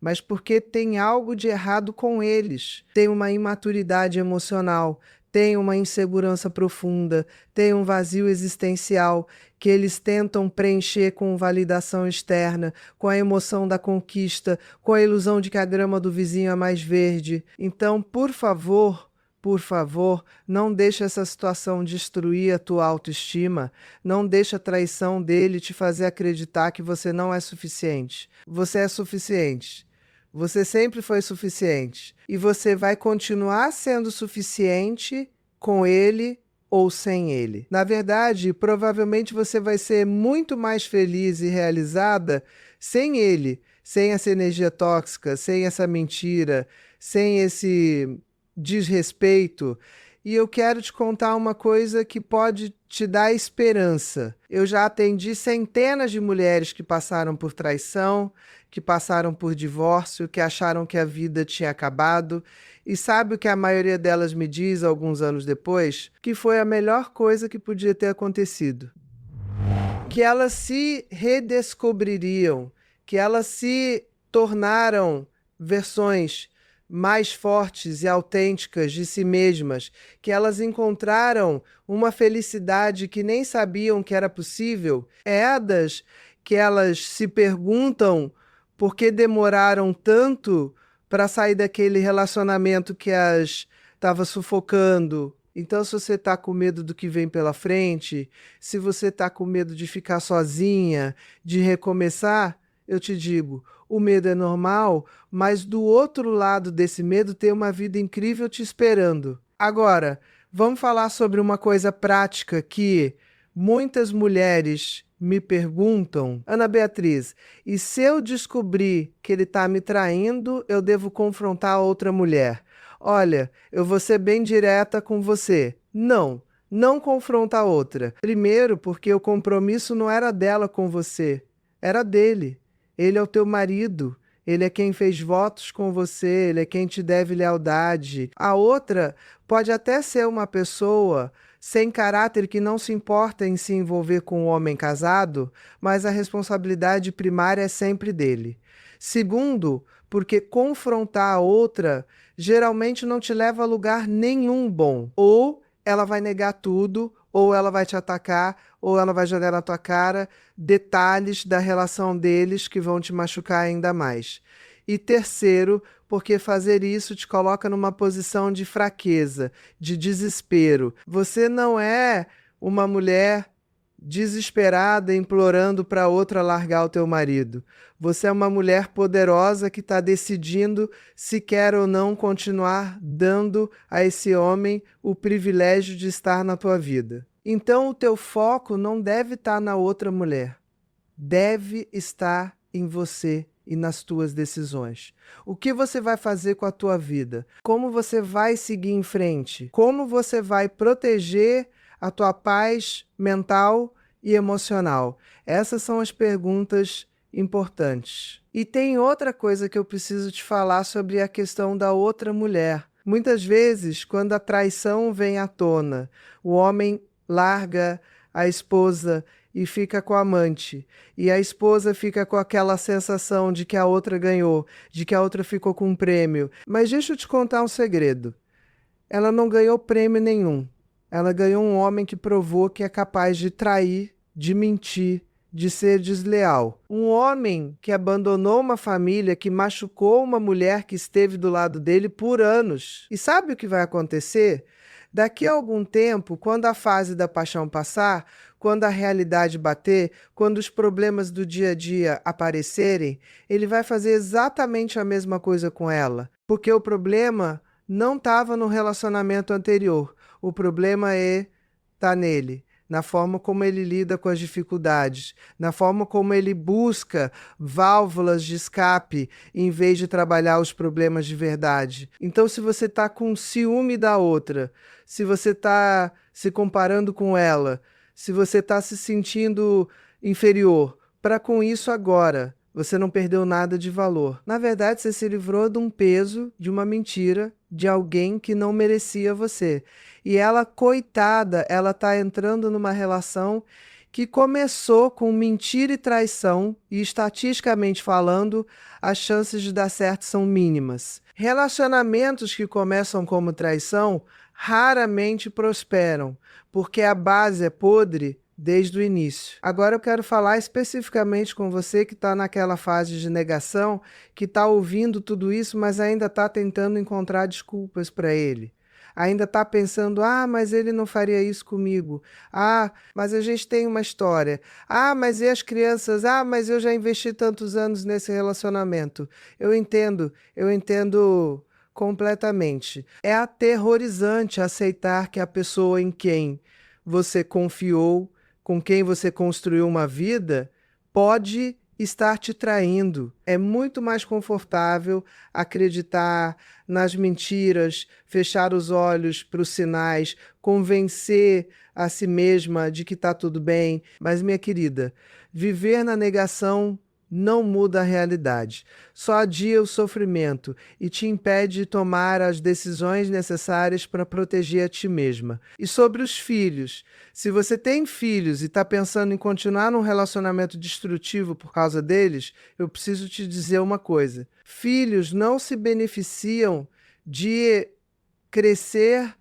mas porque tem algo de errado com eles. Tem uma imaturidade emocional, tem uma insegurança profunda, tem um vazio existencial que eles tentam preencher com validação externa, com a emoção da conquista, com a ilusão de que a grama do vizinho é mais verde. Então, por favor, não deixe essa situação destruir a tua autoestima, não deixe a traição dele te fazer acreditar que você não é suficiente. Você é suficiente. Você sempre foi suficiente. E você vai continuar sendo suficiente com ele ou sem ele. Na verdade, provavelmente você vai ser muito mais feliz e realizada sem ele, sem essa energia tóxica, sem essa mentira, sem esse desrespeito. E eu quero te contar uma coisa que pode te dar esperança. Eu já atendi centenas de mulheres que passaram por traição, que passaram por divórcio, que acharam que a vida tinha acabado. E sabe o que a maioria delas me diz alguns anos depois? Que foi a melhor coisa que podia ter acontecido. Que elas se redescobririam, que elas se tornaram versões mais fortes e autênticas de si mesmas, que elas encontraram uma felicidade que nem sabiam que era possível, que elas se perguntam por que demoraram tanto para sair daquele relacionamento que as estava sufocando. Então, se você está com medo do que vem pela frente, se você está com medo de ficar sozinha, de recomeçar, eu te digo, o medo é normal, mas do outro lado desse medo tem uma vida incrível te esperando. Agora, vamos falar sobre uma coisa prática que muitas mulheres me perguntam. Ana Beatriz, e se eu descobrir que ele está me traindo, eu devo confrontar outra mulher? Olha, eu vou ser bem direta com você. Não confronta a outra. Primeiro, porque o compromisso não era dela com você, era dele. Ele é o teu marido, ele é quem fez votos com você, ele é quem te deve lealdade. A outra pode até ser uma pessoa sem caráter que não se importa em se envolver com um homem casado, mas a responsabilidade primária é sempre dele. Segundo, porque confrontar a outra geralmente não te leva a lugar nenhum bom. Ou ela vai negar tudo, ou ela vai te atacar, ou ela vai jogar na tua cara detalhes da relação deles que vão te machucar ainda mais. E terceiro, porque fazer isso te coloca numa posição de fraqueza, de desespero. Você não é uma mulher desesperada implorando para outra largar o teu marido. Você é uma mulher poderosa que está decidindo se quer ou não continuar dando a esse homem o privilégio de estar na tua vida. Então o teu foco não deve estar na outra mulher. Deve estar em você e nas tuas decisões. O que você vai fazer com a tua vida? Como você vai seguir em frente? Como você vai proteger a tua paz mental e emocional? Essas são as perguntas importantes. E tem outra coisa que eu preciso te falar sobre a questão da outra mulher. Muitas vezes, quando a traição vem à tona, o homem larga a esposa e fica com a amante, e a esposa fica com aquela sensação de que a outra ganhou, de que a outra ficou com um prêmio. Mas deixa eu te contar um segredo. Ela não ganhou prêmio nenhum. Ela ganhou um homem que provou que é capaz de trair, de mentir, de ser desleal. Um homem que abandonou uma família, que machucou uma mulher que esteve do lado dele por anos. E sabe o que vai acontecer? Daqui a algum tempo, quando a fase da paixão passar, quando a realidade bater, quando os problemas do dia a dia aparecerem, ele vai fazer exatamente a mesma coisa com ela. Porque o problema não estava no relacionamento anterior. O problema tá nele, na forma como ele lida com as dificuldades, na forma como ele busca válvulas de escape em vez de trabalhar os problemas de verdade. Então, se você está com ciúme da outra, se você está se comparando com ela, se você está se sentindo inferior, para com isso agora. Você não perdeu nada de valor. Na verdade, você se livrou de um peso, de uma mentira, de alguém que não merecia você. E ela, coitada, ela está entrando numa relação que começou com mentira e traição, e estatisticamente falando, as chances de dar certo são mínimas. Relacionamentos que começam como traição raramente prosperam, porque a base é podre desde o início. Agora eu quero falar especificamente com você que está naquela fase de negação, que está ouvindo tudo isso, mas ainda está tentando encontrar desculpas para ele. Ainda está pensando, mas ele não faria isso comigo. Mas a gente tem uma história. Mas e as crianças? Mas eu já investi tantos anos nesse relacionamento. Eu entendo completamente. É aterrorizante aceitar que a pessoa em quem você confiou, com quem você construiu uma vida, pode estar te traindo. É muito mais confortável acreditar nas mentiras, fechar os olhos para os sinais, convencer a si mesma de que está tudo bem. Mas, minha querida, viver na negação não muda a realidade, só adia o sofrimento e te impede de tomar as decisões necessárias para proteger a ti mesma. E sobre os filhos, se você tem filhos e está pensando em continuar num relacionamento destrutivo por causa deles, eu preciso te dizer uma coisa: filhos não se beneficiam de crescer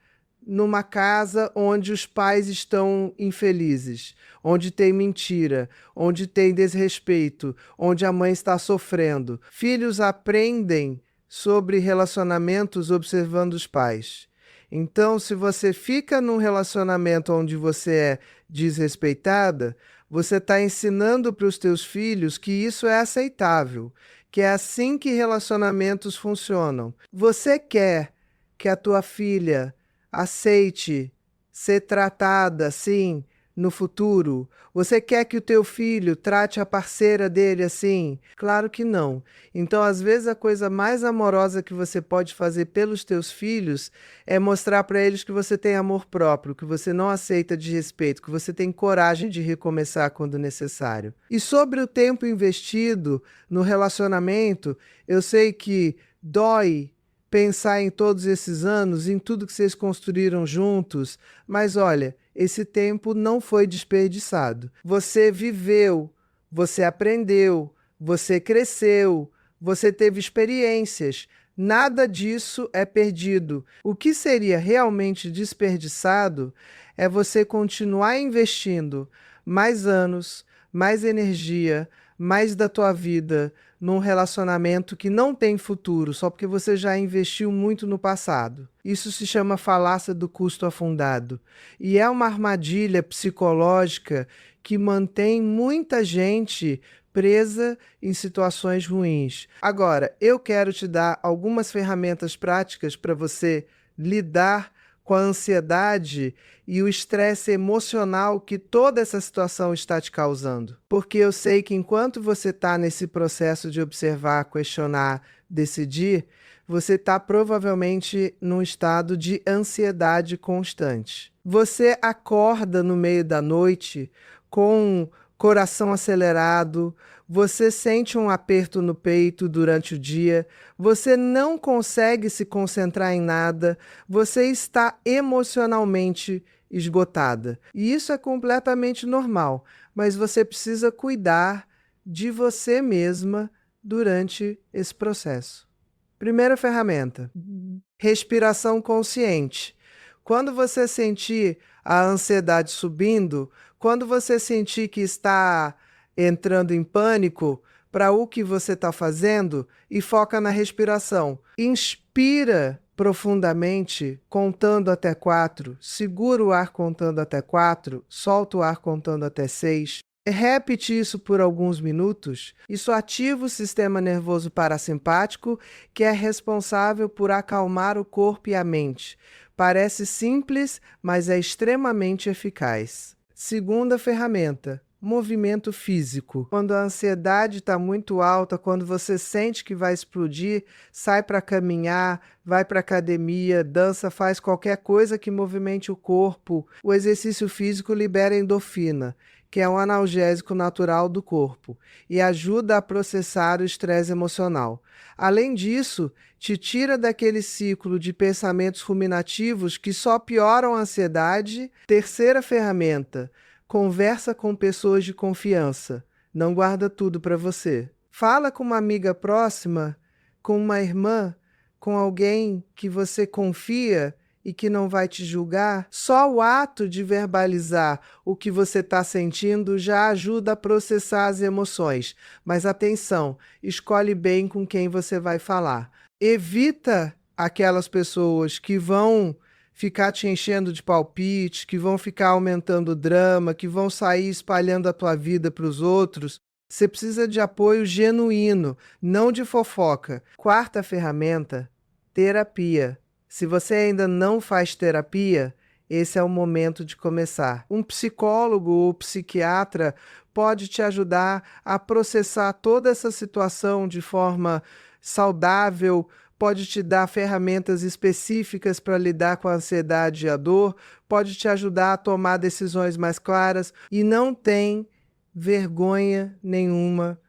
numa casa onde os pais estão infelizes, onde tem mentira, onde tem desrespeito, onde a mãe está sofrendo. Filhos aprendem sobre relacionamentos observando os pais. Então, se você fica num relacionamento onde você é desrespeitada, você está ensinando para os teus filhos que isso é aceitável, que é assim que relacionamentos funcionam. Você quer que a tua filha aceite ser tratada assim no futuro? Você quer que o teu filho trate a parceira dele assim? Claro que não. Então, às vezes, a coisa mais amorosa que você pode fazer pelos teus filhos é mostrar para eles que você tem amor próprio, que você não aceita desrespeito, que você tem coragem de recomeçar quando necessário. E sobre o tempo investido no relacionamento, eu sei que dói pensar em todos esses anos, em tudo que vocês construíram juntos, mas olha, esse tempo não foi desperdiçado. Você viveu, você aprendeu, você cresceu, você teve experiências. Nada disso é perdido. O que seria realmente desperdiçado é você continuar investindo mais anos, mais energia, mais da tua vida num relacionamento que não tem futuro, só porque você já investiu muito no passado. Isso se chama falácia do custo afundado. E é uma armadilha psicológica que mantém muita gente presa em situações ruins. Agora, eu quero te dar algumas ferramentas práticas para você lidar com a ansiedade e o estresse emocional que toda essa situação está te causando. Porque eu sei que enquanto você está nesse processo de observar, questionar, decidir, você está provavelmente num estado de ansiedade constante. Você acorda no meio da noite com coração acelerado, você sente um aperto no peito durante o dia, você não consegue se concentrar em nada, você está emocionalmente esgotada. E isso é completamente normal, mas você precisa cuidar de você mesma durante esse processo. Primeira ferramenta: respiração consciente. Quando você sentir a ansiedade subindo, quando você sentir que está entrando em pânico para o que você está fazendo, e foca na respiração. Inspira profundamente, contando até 4, segura o ar contando até 4, solta o ar contando até 6. Repete isso por alguns minutos. Isso ativa o sistema nervoso parasimpático, que é responsável por acalmar o corpo e a mente. Parece simples, mas é extremamente eficaz. Segunda ferramenta: movimento físico. Quando a ansiedade está muito alta, quando você sente que vai explodir, sai para caminhar, vai para academia, dança, faz qualquer coisa que movimente o corpo. O exercício físico libera endorfina, que é um analgésico natural do corpo, e ajuda a processar o estresse emocional. Além disso, te tira daquele ciclo de pensamentos ruminativos que só pioram a ansiedade. Terceira ferramenta: conversa com pessoas de confiança. Não guarda tudo para você. Fala com uma amiga próxima, com uma irmã, com alguém que você confia e que não vai te julgar. Só o ato de verbalizar o que você está sentindo já ajuda a processar as emoções. Mas atenção, escolhe bem com quem você vai falar. Evita aquelas pessoas que vão ficar te enchendo de palpite, que vão ficar aumentando o drama, que vão sair espalhando a tua vida para os outros. Você precisa de apoio genuíno, não de fofoca. Quarta ferramenta: terapia. Se você ainda não faz terapia, esse é o momento de começar. Um psicólogo ou psiquiatra pode te ajudar a processar toda essa situação de forma saudável, pode te dar ferramentas específicas para lidar com a ansiedade e a dor, pode te ajudar a tomar decisões mais claras e não tem vergonha nenhuma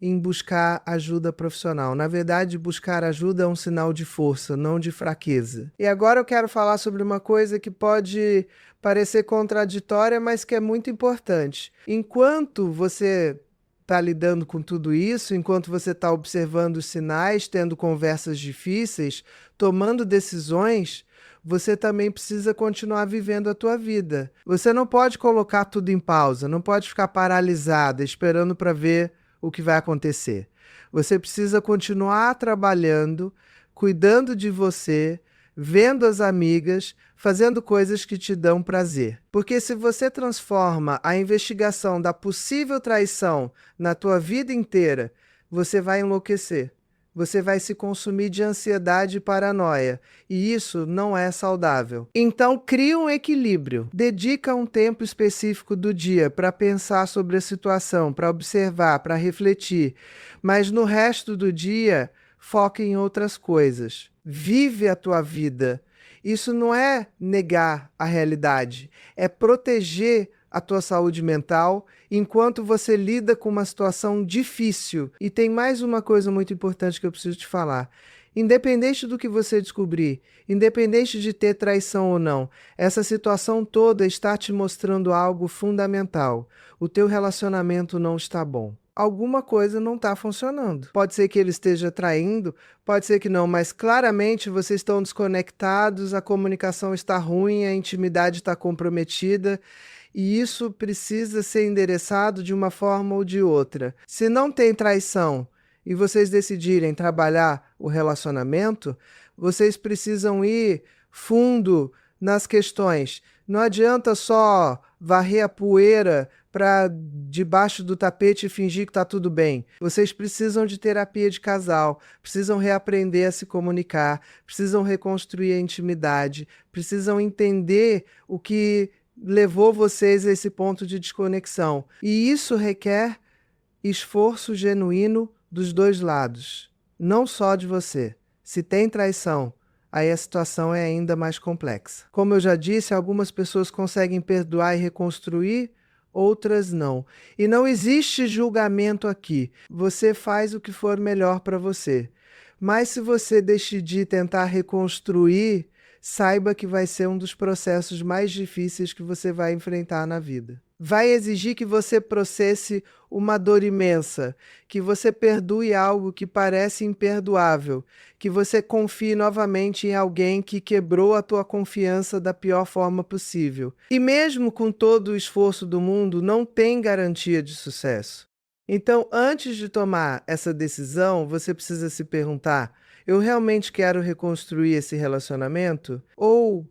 em buscar ajuda profissional. Na verdade, buscar ajuda é um sinal de força, não de fraqueza. E agora eu quero falar sobre uma coisa que pode parecer contraditória, mas que é muito importante. Enquanto você está lidando com tudo isso, enquanto você está observando os sinais, tendo conversas difíceis, tomando decisões, você também precisa continuar vivendo a tua vida. Você não pode colocar tudo em pausa, não pode ficar paralisada, esperando para ver o que vai acontecer. Você precisa continuar trabalhando, cuidando de você, vendo as amigas, fazendo coisas que te dão prazer. Porque se você transforma a investigação da possível traição na tua vida inteira, você vai enlouquecer. Você vai se consumir de ansiedade e paranoia, e isso não é saudável. Então, cria um equilíbrio. Dedica um tempo específico do dia para pensar sobre a situação, para observar, para refletir. Mas no resto do dia, foca em outras coisas. Vive a tua vida. Isso não é negar a realidade, é proteger a tua saúde mental enquanto você lida com uma situação difícil. E tem mais uma coisa muito importante que eu preciso te falar. Independente do que você descobrir, independente de ter traição ou não, essa situação toda está te mostrando algo fundamental. O teu relacionamento não está bom. Alguma coisa não está funcionando. Pode ser que ele esteja traindo, pode ser que não, mas claramente vocês estão desconectados, a comunicação está ruim, a intimidade está comprometida. E isso precisa ser endereçado de uma forma ou de outra. Se não tem traição e vocês decidirem trabalhar o relacionamento, vocês precisam ir fundo nas questões. Não adianta só varrer a poeira para debaixo do tapete e fingir que está tudo bem. Vocês precisam de terapia de casal, precisam reaprender a se comunicar, precisam reconstruir a intimidade, precisam entender o que levou vocês a esse ponto de desconexão. E isso requer esforço genuíno dos dois lados, não só de você. Se tem traição, aí a situação é ainda mais complexa. Como eu já disse, algumas pessoas conseguem perdoar e reconstruir, outras não. E não existe julgamento aqui. Você faz o que for melhor para você. Mas se você decidir tentar reconstruir, saiba que vai ser um dos processos mais difíceis que você vai enfrentar na vida. Vai exigir que você processe uma dor imensa, que você perdoe algo que parece imperdoável, que você confie novamente em alguém que quebrou a tua confiança da pior forma possível. E mesmo com todo o esforço do mundo, não tem garantia de sucesso. Então, antes de tomar essa decisão, você precisa se perguntar: eu realmente quero reconstruir esse relacionamento? Ou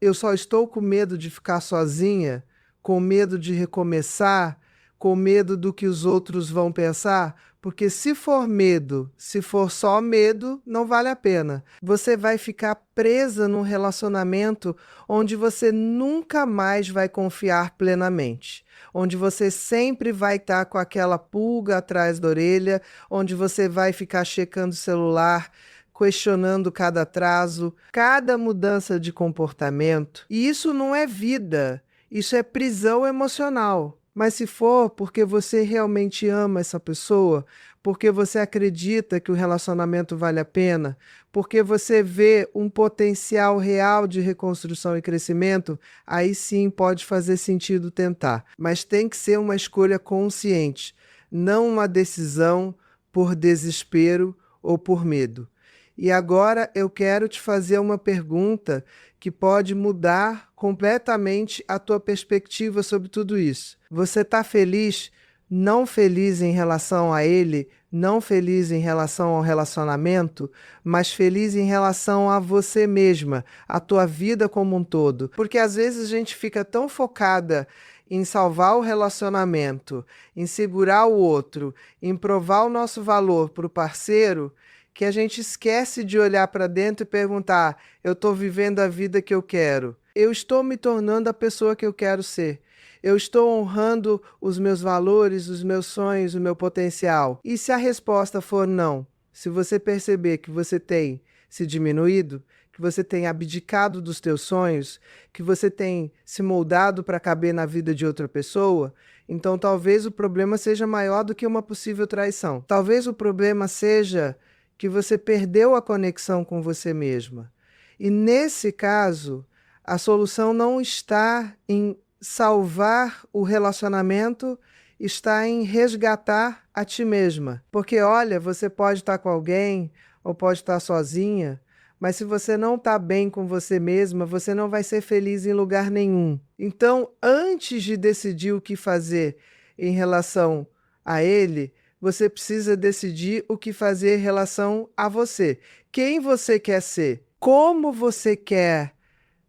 eu só estou com medo de ficar sozinha, com medo de recomeçar, com medo do que os outros vão pensar? Porque se for medo, se for só medo, não vale a pena. Você vai ficar presa num relacionamento onde você nunca mais vai confiar plenamente, onde você sempre vai estar com aquela pulga atrás da orelha, onde você vai ficar checando o celular, questionando cada atraso, cada mudança de comportamento. E isso não é vida, isso é prisão emocional. Mas se for porque você realmente ama essa pessoa, porque você acredita que o relacionamento vale a pena, porque você vê um potencial real de reconstrução e crescimento, aí sim pode fazer sentido tentar. Mas tem que ser uma escolha consciente, não uma decisão por desespero ou por medo. E agora eu quero te fazer uma pergunta que pode mudar completamente a tua perspectiva sobre tudo isso. Você está feliz? Não feliz em relação a ele, não feliz em relação ao relacionamento, mas feliz em relação a você mesma, a tua vida como um todo. Porque às vezes a gente fica tão focada em salvar o relacionamento, em segurar o outro, em provar o nosso valor para o parceiro, que a gente esquece de olhar para dentro e perguntar: eu estou vivendo a vida que eu quero? Eu estou me tornando a pessoa que eu quero ser? Eu estou honrando os meus valores, os meus sonhos, o meu potencial? E se a resposta for não, se você perceber que você tem se diminuído, que você tem abdicado dos teus sonhos, que você tem se moldado para caber na vida de outra pessoa, então talvez o problema seja maior do que uma possível traição. Talvez o problema seja que você perdeu a conexão com você mesma. E nesse caso, a solução não está em salvar o relacionamento, está em resgatar a ti mesma. Porque, olha, você pode estar com alguém ou pode estar sozinha, mas se você não está bem com você mesma, você não vai ser feliz em lugar nenhum. Então, antes de decidir o que fazer em relação a ele, você precisa decidir o que fazer em relação a você. Quem você quer ser? Como você quer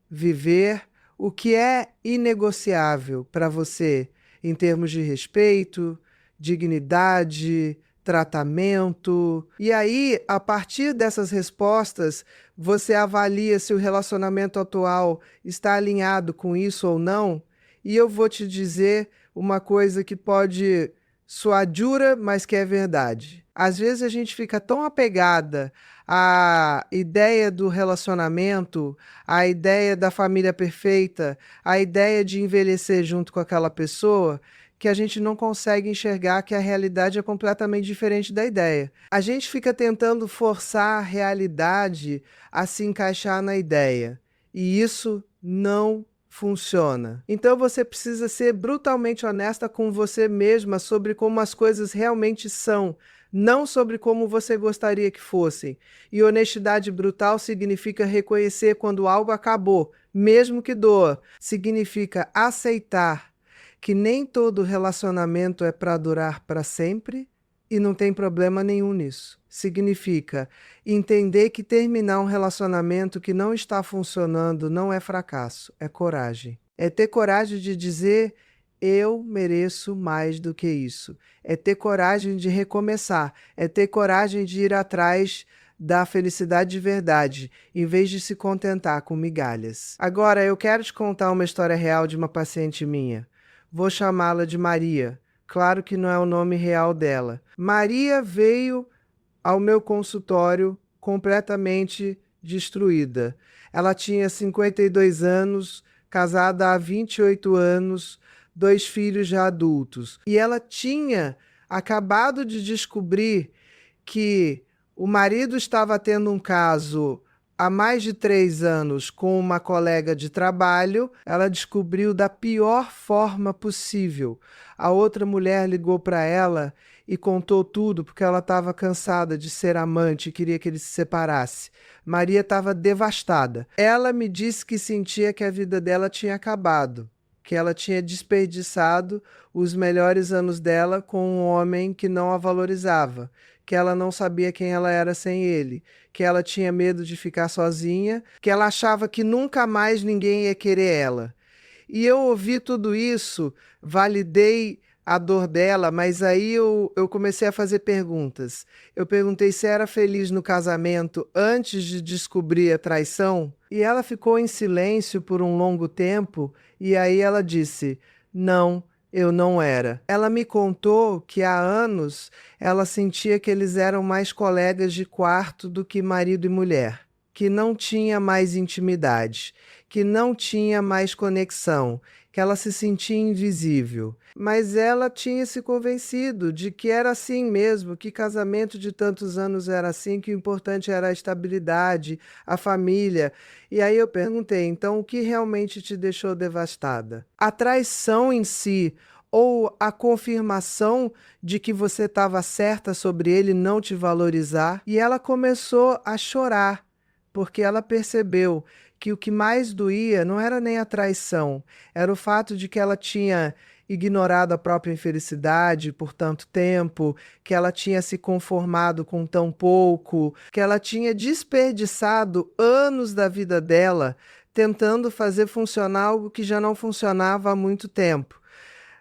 viver? O que é inegociável para você em termos de respeito, dignidade, tratamento? E aí, a partir dessas respostas, você avalia se o relacionamento atual está alinhado com isso ou não. E eu vou te dizer uma coisa que pode soar dura, mas que é verdade. Às vezes a gente fica tão apegada à ideia do relacionamento, à ideia da família perfeita, à ideia de envelhecer junto com aquela pessoa, que a gente não consegue enxergar que a realidade é completamente diferente da ideia. A gente fica tentando forçar a realidade a se encaixar na ideia, e isso não funciona. Então você precisa ser brutalmente honesta com você mesma sobre como as coisas realmente são, não sobre como você gostaria que fossem. E honestidade brutal significa reconhecer quando algo acabou, mesmo que doa. Significa aceitar que nem todo relacionamento é para durar para sempre e não tem problema nenhum nisso. Significa entender que terminar um relacionamento que não está funcionando não é fracasso, é coragem. É ter coragem de dizer: eu mereço mais do que isso. É ter coragem de recomeçar, é ter coragem de ir atrás da felicidade de verdade, em vez de se contentar com migalhas. Agora, eu quero te contar uma história real de uma paciente minha. Vou chamá-la de Maria. Claro que não é o nome real dela. Maria veio ao meu consultório completamente destruída. Ela tinha 52 anos, casada há 28 anos, 2 filhos já adultos. E ela tinha acabado de descobrir que o marido estava tendo um caso há mais de 3 anos com uma colega de trabalho. Ela descobriu da pior forma possível. A outra mulher ligou para ela e contou tudo porque ela estava cansada de ser amante e queria que ele se separasse. Maria estava devastada. Ela me disse que sentia que a vida dela tinha acabado, que ela tinha desperdiçado os melhores anos dela com um homem que não a valorizava, que ela não sabia quem ela era sem ele, que ela tinha medo de ficar sozinha, que ela achava que nunca mais ninguém ia querer ela. E eu ouvi tudo isso, validei a dor dela, mas aí eu comecei a fazer perguntas. Eu perguntei se era feliz no casamento antes de descobrir a traição, e ela ficou em silêncio por um longo tempo, e aí ela disse: não, eu não era. Ela me contou que há anos ela sentia que eles eram mais colegas de quarto do que marido e mulher, que não tinha mais intimidade, que não tinha mais conexão, que ela se sentia invisível. Mas ela tinha se convencido de que era assim mesmo, que casamento de tantos anos era assim, que o importante era a estabilidade, a família. E aí eu perguntei, então o que realmente te deixou devastada? A traição em si, ou a confirmação de que você estava certa sobre ele não te valorizar? E ela começou a chorar, porque ela percebeu que o que mais doía não era nem a traição, era o fato de que ela tinha ignorado a própria infelicidade por tanto tempo, que ela tinha se conformado com tão pouco, que ela tinha desperdiçado anos da vida dela tentando fazer funcionar algo que já não funcionava há muito tempo.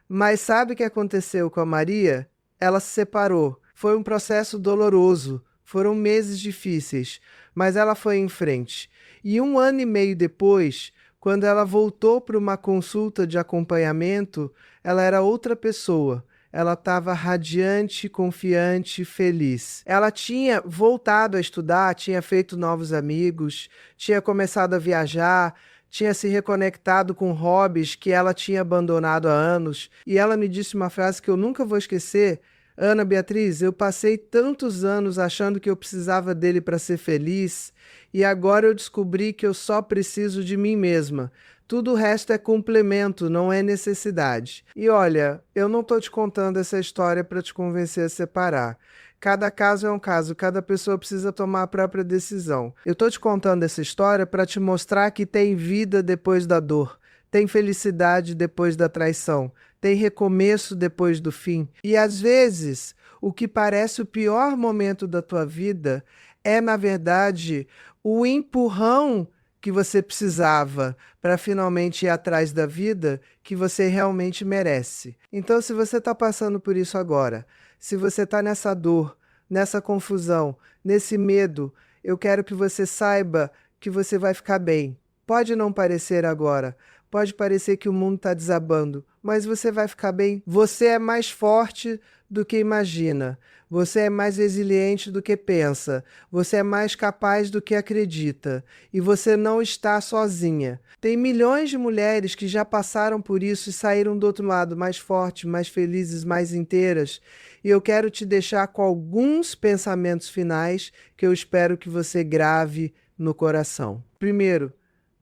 Mas sabe o que aconteceu com a Maria? Ela se separou. Foi um processo doloroso, foram meses difíceis, mas ela foi em frente. E 1 ano e meio depois, Quando ela voltou para uma consulta de acompanhamento, ela era outra pessoa. Ela estava radiante, confiante, feliz. Ela tinha voltado a estudar, tinha feito novos amigos, tinha começado a viajar, tinha se reconectado com hobbies que ela tinha abandonado há anos. E ela me disse uma frase que eu nunca vou esquecer. Ana Beatriz, eu passei tantos anos achando que eu precisava dele para ser feliz e agora eu descobri que eu só preciso de mim mesma. Tudo o resto é complemento, não é necessidade. E olha, eu não estou te contando essa história para te convencer a separar. Cada caso é um caso, cada pessoa precisa tomar a própria decisão. Eu estou te contando essa história para te mostrar que tem vida depois da dor, tem felicidade depois da traição, tem recomeço depois do fim. E às vezes, o que parece o pior momento da tua vida é, na verdade, o empurrão que você precisava para finalmente ir atrás da vida que você realmente merece. Então, se você está passando por isso agora, se você está nessa dor, nessa confusão, nesse medo, eu quero que você saiba que você vai ficar bem. Pode não parecer agora, pode parecer que o mundo está desabando, mas você vai ficar bem. Você é mais forte do que imagina. Você é mais resiliente do que pensa. Você é mais capaz do que acredita. E você não está sozinha. Tem milhões de mulheres que já passaram por isso e saíram do outro lado mais fortes, mais felizes, mais inteiras. E eu quero te deixar com alguns pensamentos finais que eu espero que você grave no coração. Primeiro,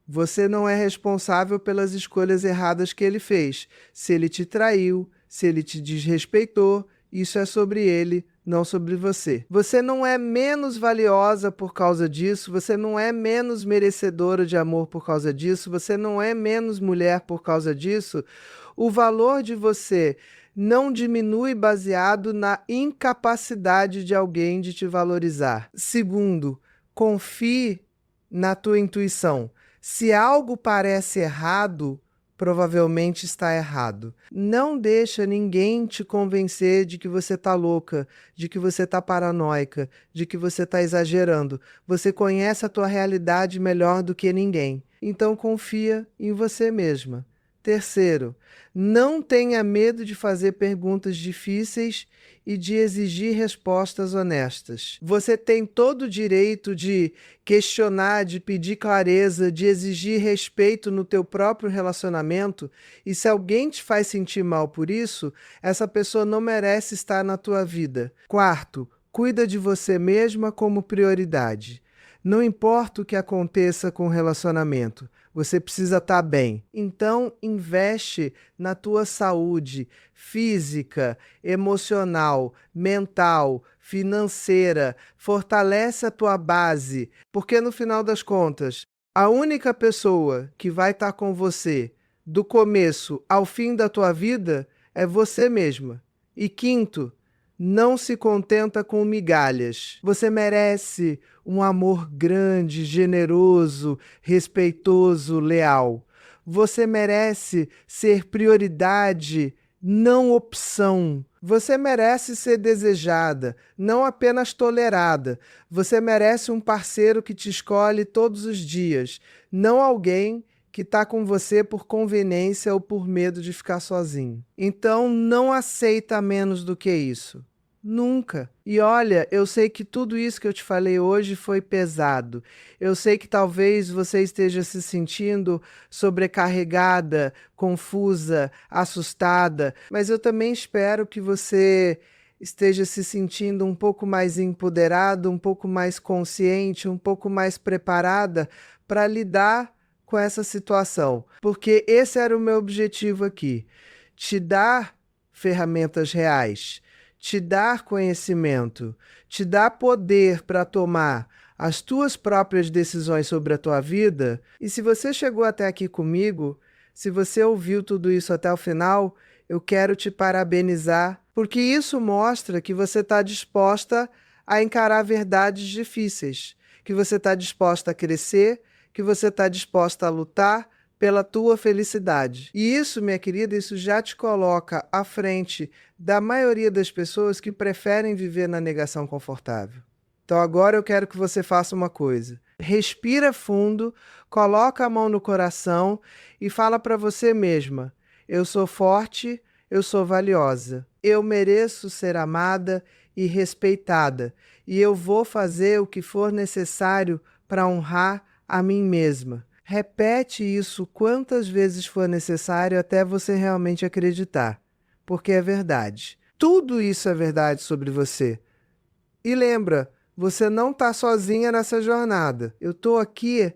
você não é responsável pelas escolhas erradas que ele fez. Se ele te traiu, se ele te desrespeitou, isso é sobre ele, não sobre você. Você não é menos valiosa por causa disso, você não é menos merecedora de amor por causa disso, você não é menos mulher por causa disso. O valor de você não diminui baseado na incapacidade de alguém de te valorizar. Segundo, confie na tua intuição. Se algo parece errado, provavelmente está errado. Não deixa ninguém te convencer de que você está louca, de que você está paranoica, de que você está exagerando. Você conhece a tua realidade melhor do que ninguém. Então confia em você mesma. Terceiro, não tenha medo de fazer perguntas difíceis e de exigir respostas honestas. Você tem todo o direito de questionar, de pedir clareza, de exigir respeito no teu próprio relacionamento, e se alguém te faz sentir mal por isso, essa pessoa não merece estar na tua vida. Quarto, cuida de você mesma como prioridade. Não importa o que aconteça com o relacionamento, você precisa estar bem. Então, investe na tua saúde física, emocional, mental, financeira. Fortalece a tua base, porque no final das contas, a única pessoa que vai estar com você do começo ao fim da tua vida é você mesma. E quinto, não se contenta com migalhas. Você merece um amor grande, generoso, respeitoso, leal. Você merece ser prioridade, não opção. Você merece ser desejada, não apenas tolerada. Você merece um parceiro que te escolhe todos os dias, não alguém que está com você por conveniência ou por medo de ficar sozinho. Então, não aceita menos do que isso. Nunca. E olha, eu sei que tudo isso que eu te falei hoje foi pesado. Eu sei que talvez você esteja se sentindo sobrecarregada, confusa, assustada, mas eu também espero que você esteja se sentindo um pouco mais empoderado, um pouco mais consciente, um pouco mais preparada para lidar com essa situação. Porque esse era o meu objetivo aqui: te dar ferramentas reais, te dar conhecimento, te dar poder para tomar as tuas próprias decisões sobre a tua vida. E se você chegou até aqui comigo, se você ouviu tudo isso até o final, eu quero te parabenizar, porque isso mostra que você está disposta a encarar verdades difíceis, que você está disposta a crescer, que você está disposta a lutar pela tua felicidade. E isso, minha querida, isso já te coloca à frente da maioria das pessoas que preferem viver na negação confortável. Então agora eu quero que você faça uma coisa. Respira fundo, coloca a mão no coração e fala para você mesma: eu sou forte, eu sou valiosa, eu mereço ser amada e respeitada, e eu vou fazer o que for necessário para honrar a mim mesma. Repete isso quantas vezes for necessário até você realmente acreditar, porque é verdade. Tudo isso é verdade sobre você. E lembra, você não está sozinha nessa jornada. Eu estou aqui,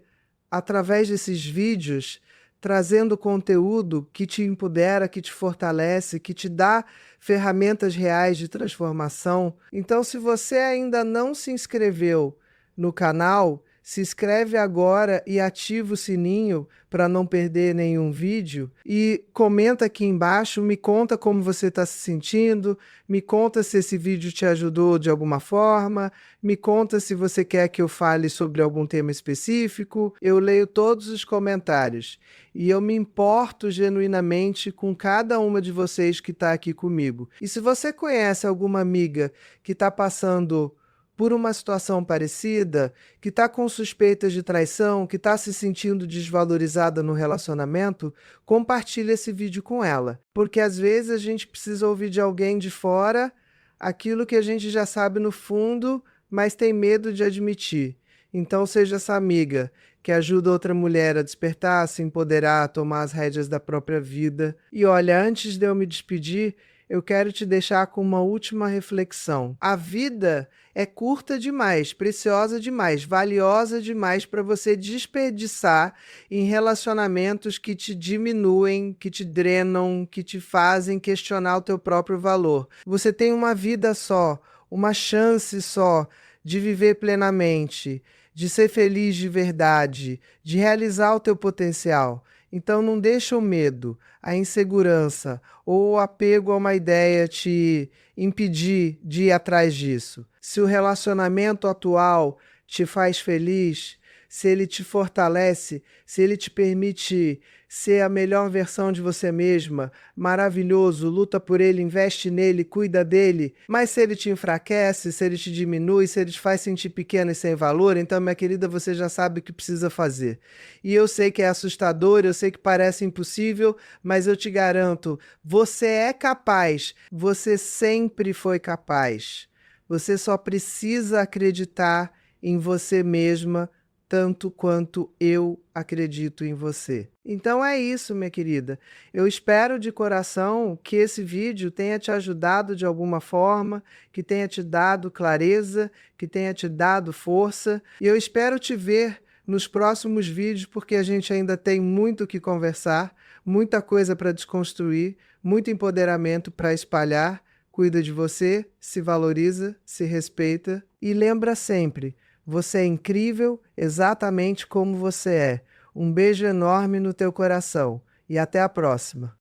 através desses vídeos, trazendo conteúdo que te empodera, que te fortalece, que te dá ferramentas reais de transformação. Então, se você ainda não se inscreveu no canal, se inscreve agora e ativa o sininho para não perder nenhum vídeo. E comenta aqui embaixo, me conta como você está se sentindo, me conta se esse vídeo te ajudou de alguma forma, me conta se você quer que eu fale sobre algum tema específico. Eu leio todos os comentários e eu me importo genuinamente com cada uma de vocês que está aqui comigo. E se você conhece alguma amiga que está passando por uma situação parecida, que está com suspeitas de traição, que está se sentindo desvalorizada no relacionamento, compartilhe esse vídeo com ela. Porque às vezes a gente precisa ouvir de alguém de fora aquilo que a gente já sabe no fundo, mas tem medo de admitir. Então seja essa amiga que ajuda outra mulher a despertar, a se empoderar, a tomar as rédeas da própria vida. E olha, antes de eu me despedir, eu quero te deixar com uma última reflexão. A vida é curta demais, preciosa demais, valiosa demais para você desperdiçar em relacionamentos que te diminuem, que te drenam, que te fazem questionar o teu próprio valor. Você tem uma vida só, uma chance só de viver plenamente, de ser feliz de verdade, de realizar o teu potencial. Então não deixa o medo, a insegurança ou o apego a uma ideia te impedir de ir atrás disso. Se o relacionamento atual te faz feliz, se ele te fortalece, se ele te permite ser a melhor versão de você mesma, maravilhoso, luta por ele, investe nele, cuida dele, mas se ele te enfraquece, se ele te diminui, se ele te faz sentir pequena e sem valor, então, minha querida, você já sabe o que precisa fazer. E eu sei que é assustador, eu sei que parece impossível, mas eu te garanto, você é capaz, você sempre foi capaz. Você só precisa acreditar em você mesma, tanto quanto eu acredito em você. Então é isso, minha querida. Eu espero de coração que esse vídeo tenha te ajudado de alguma forma, que tenha te dado clareza, que tenha te dado força. E eu espero te ver nos próximos vídeos, porque a gente ainda tem muito o que conversar, muita coisa para desconstruir, muito empoderamento para espalhar. Cuida de você, se valoriza, se respeita e lembra sempre: você é incrível exatamente como você é. Um beijo enorme no teu coração e até a próxima.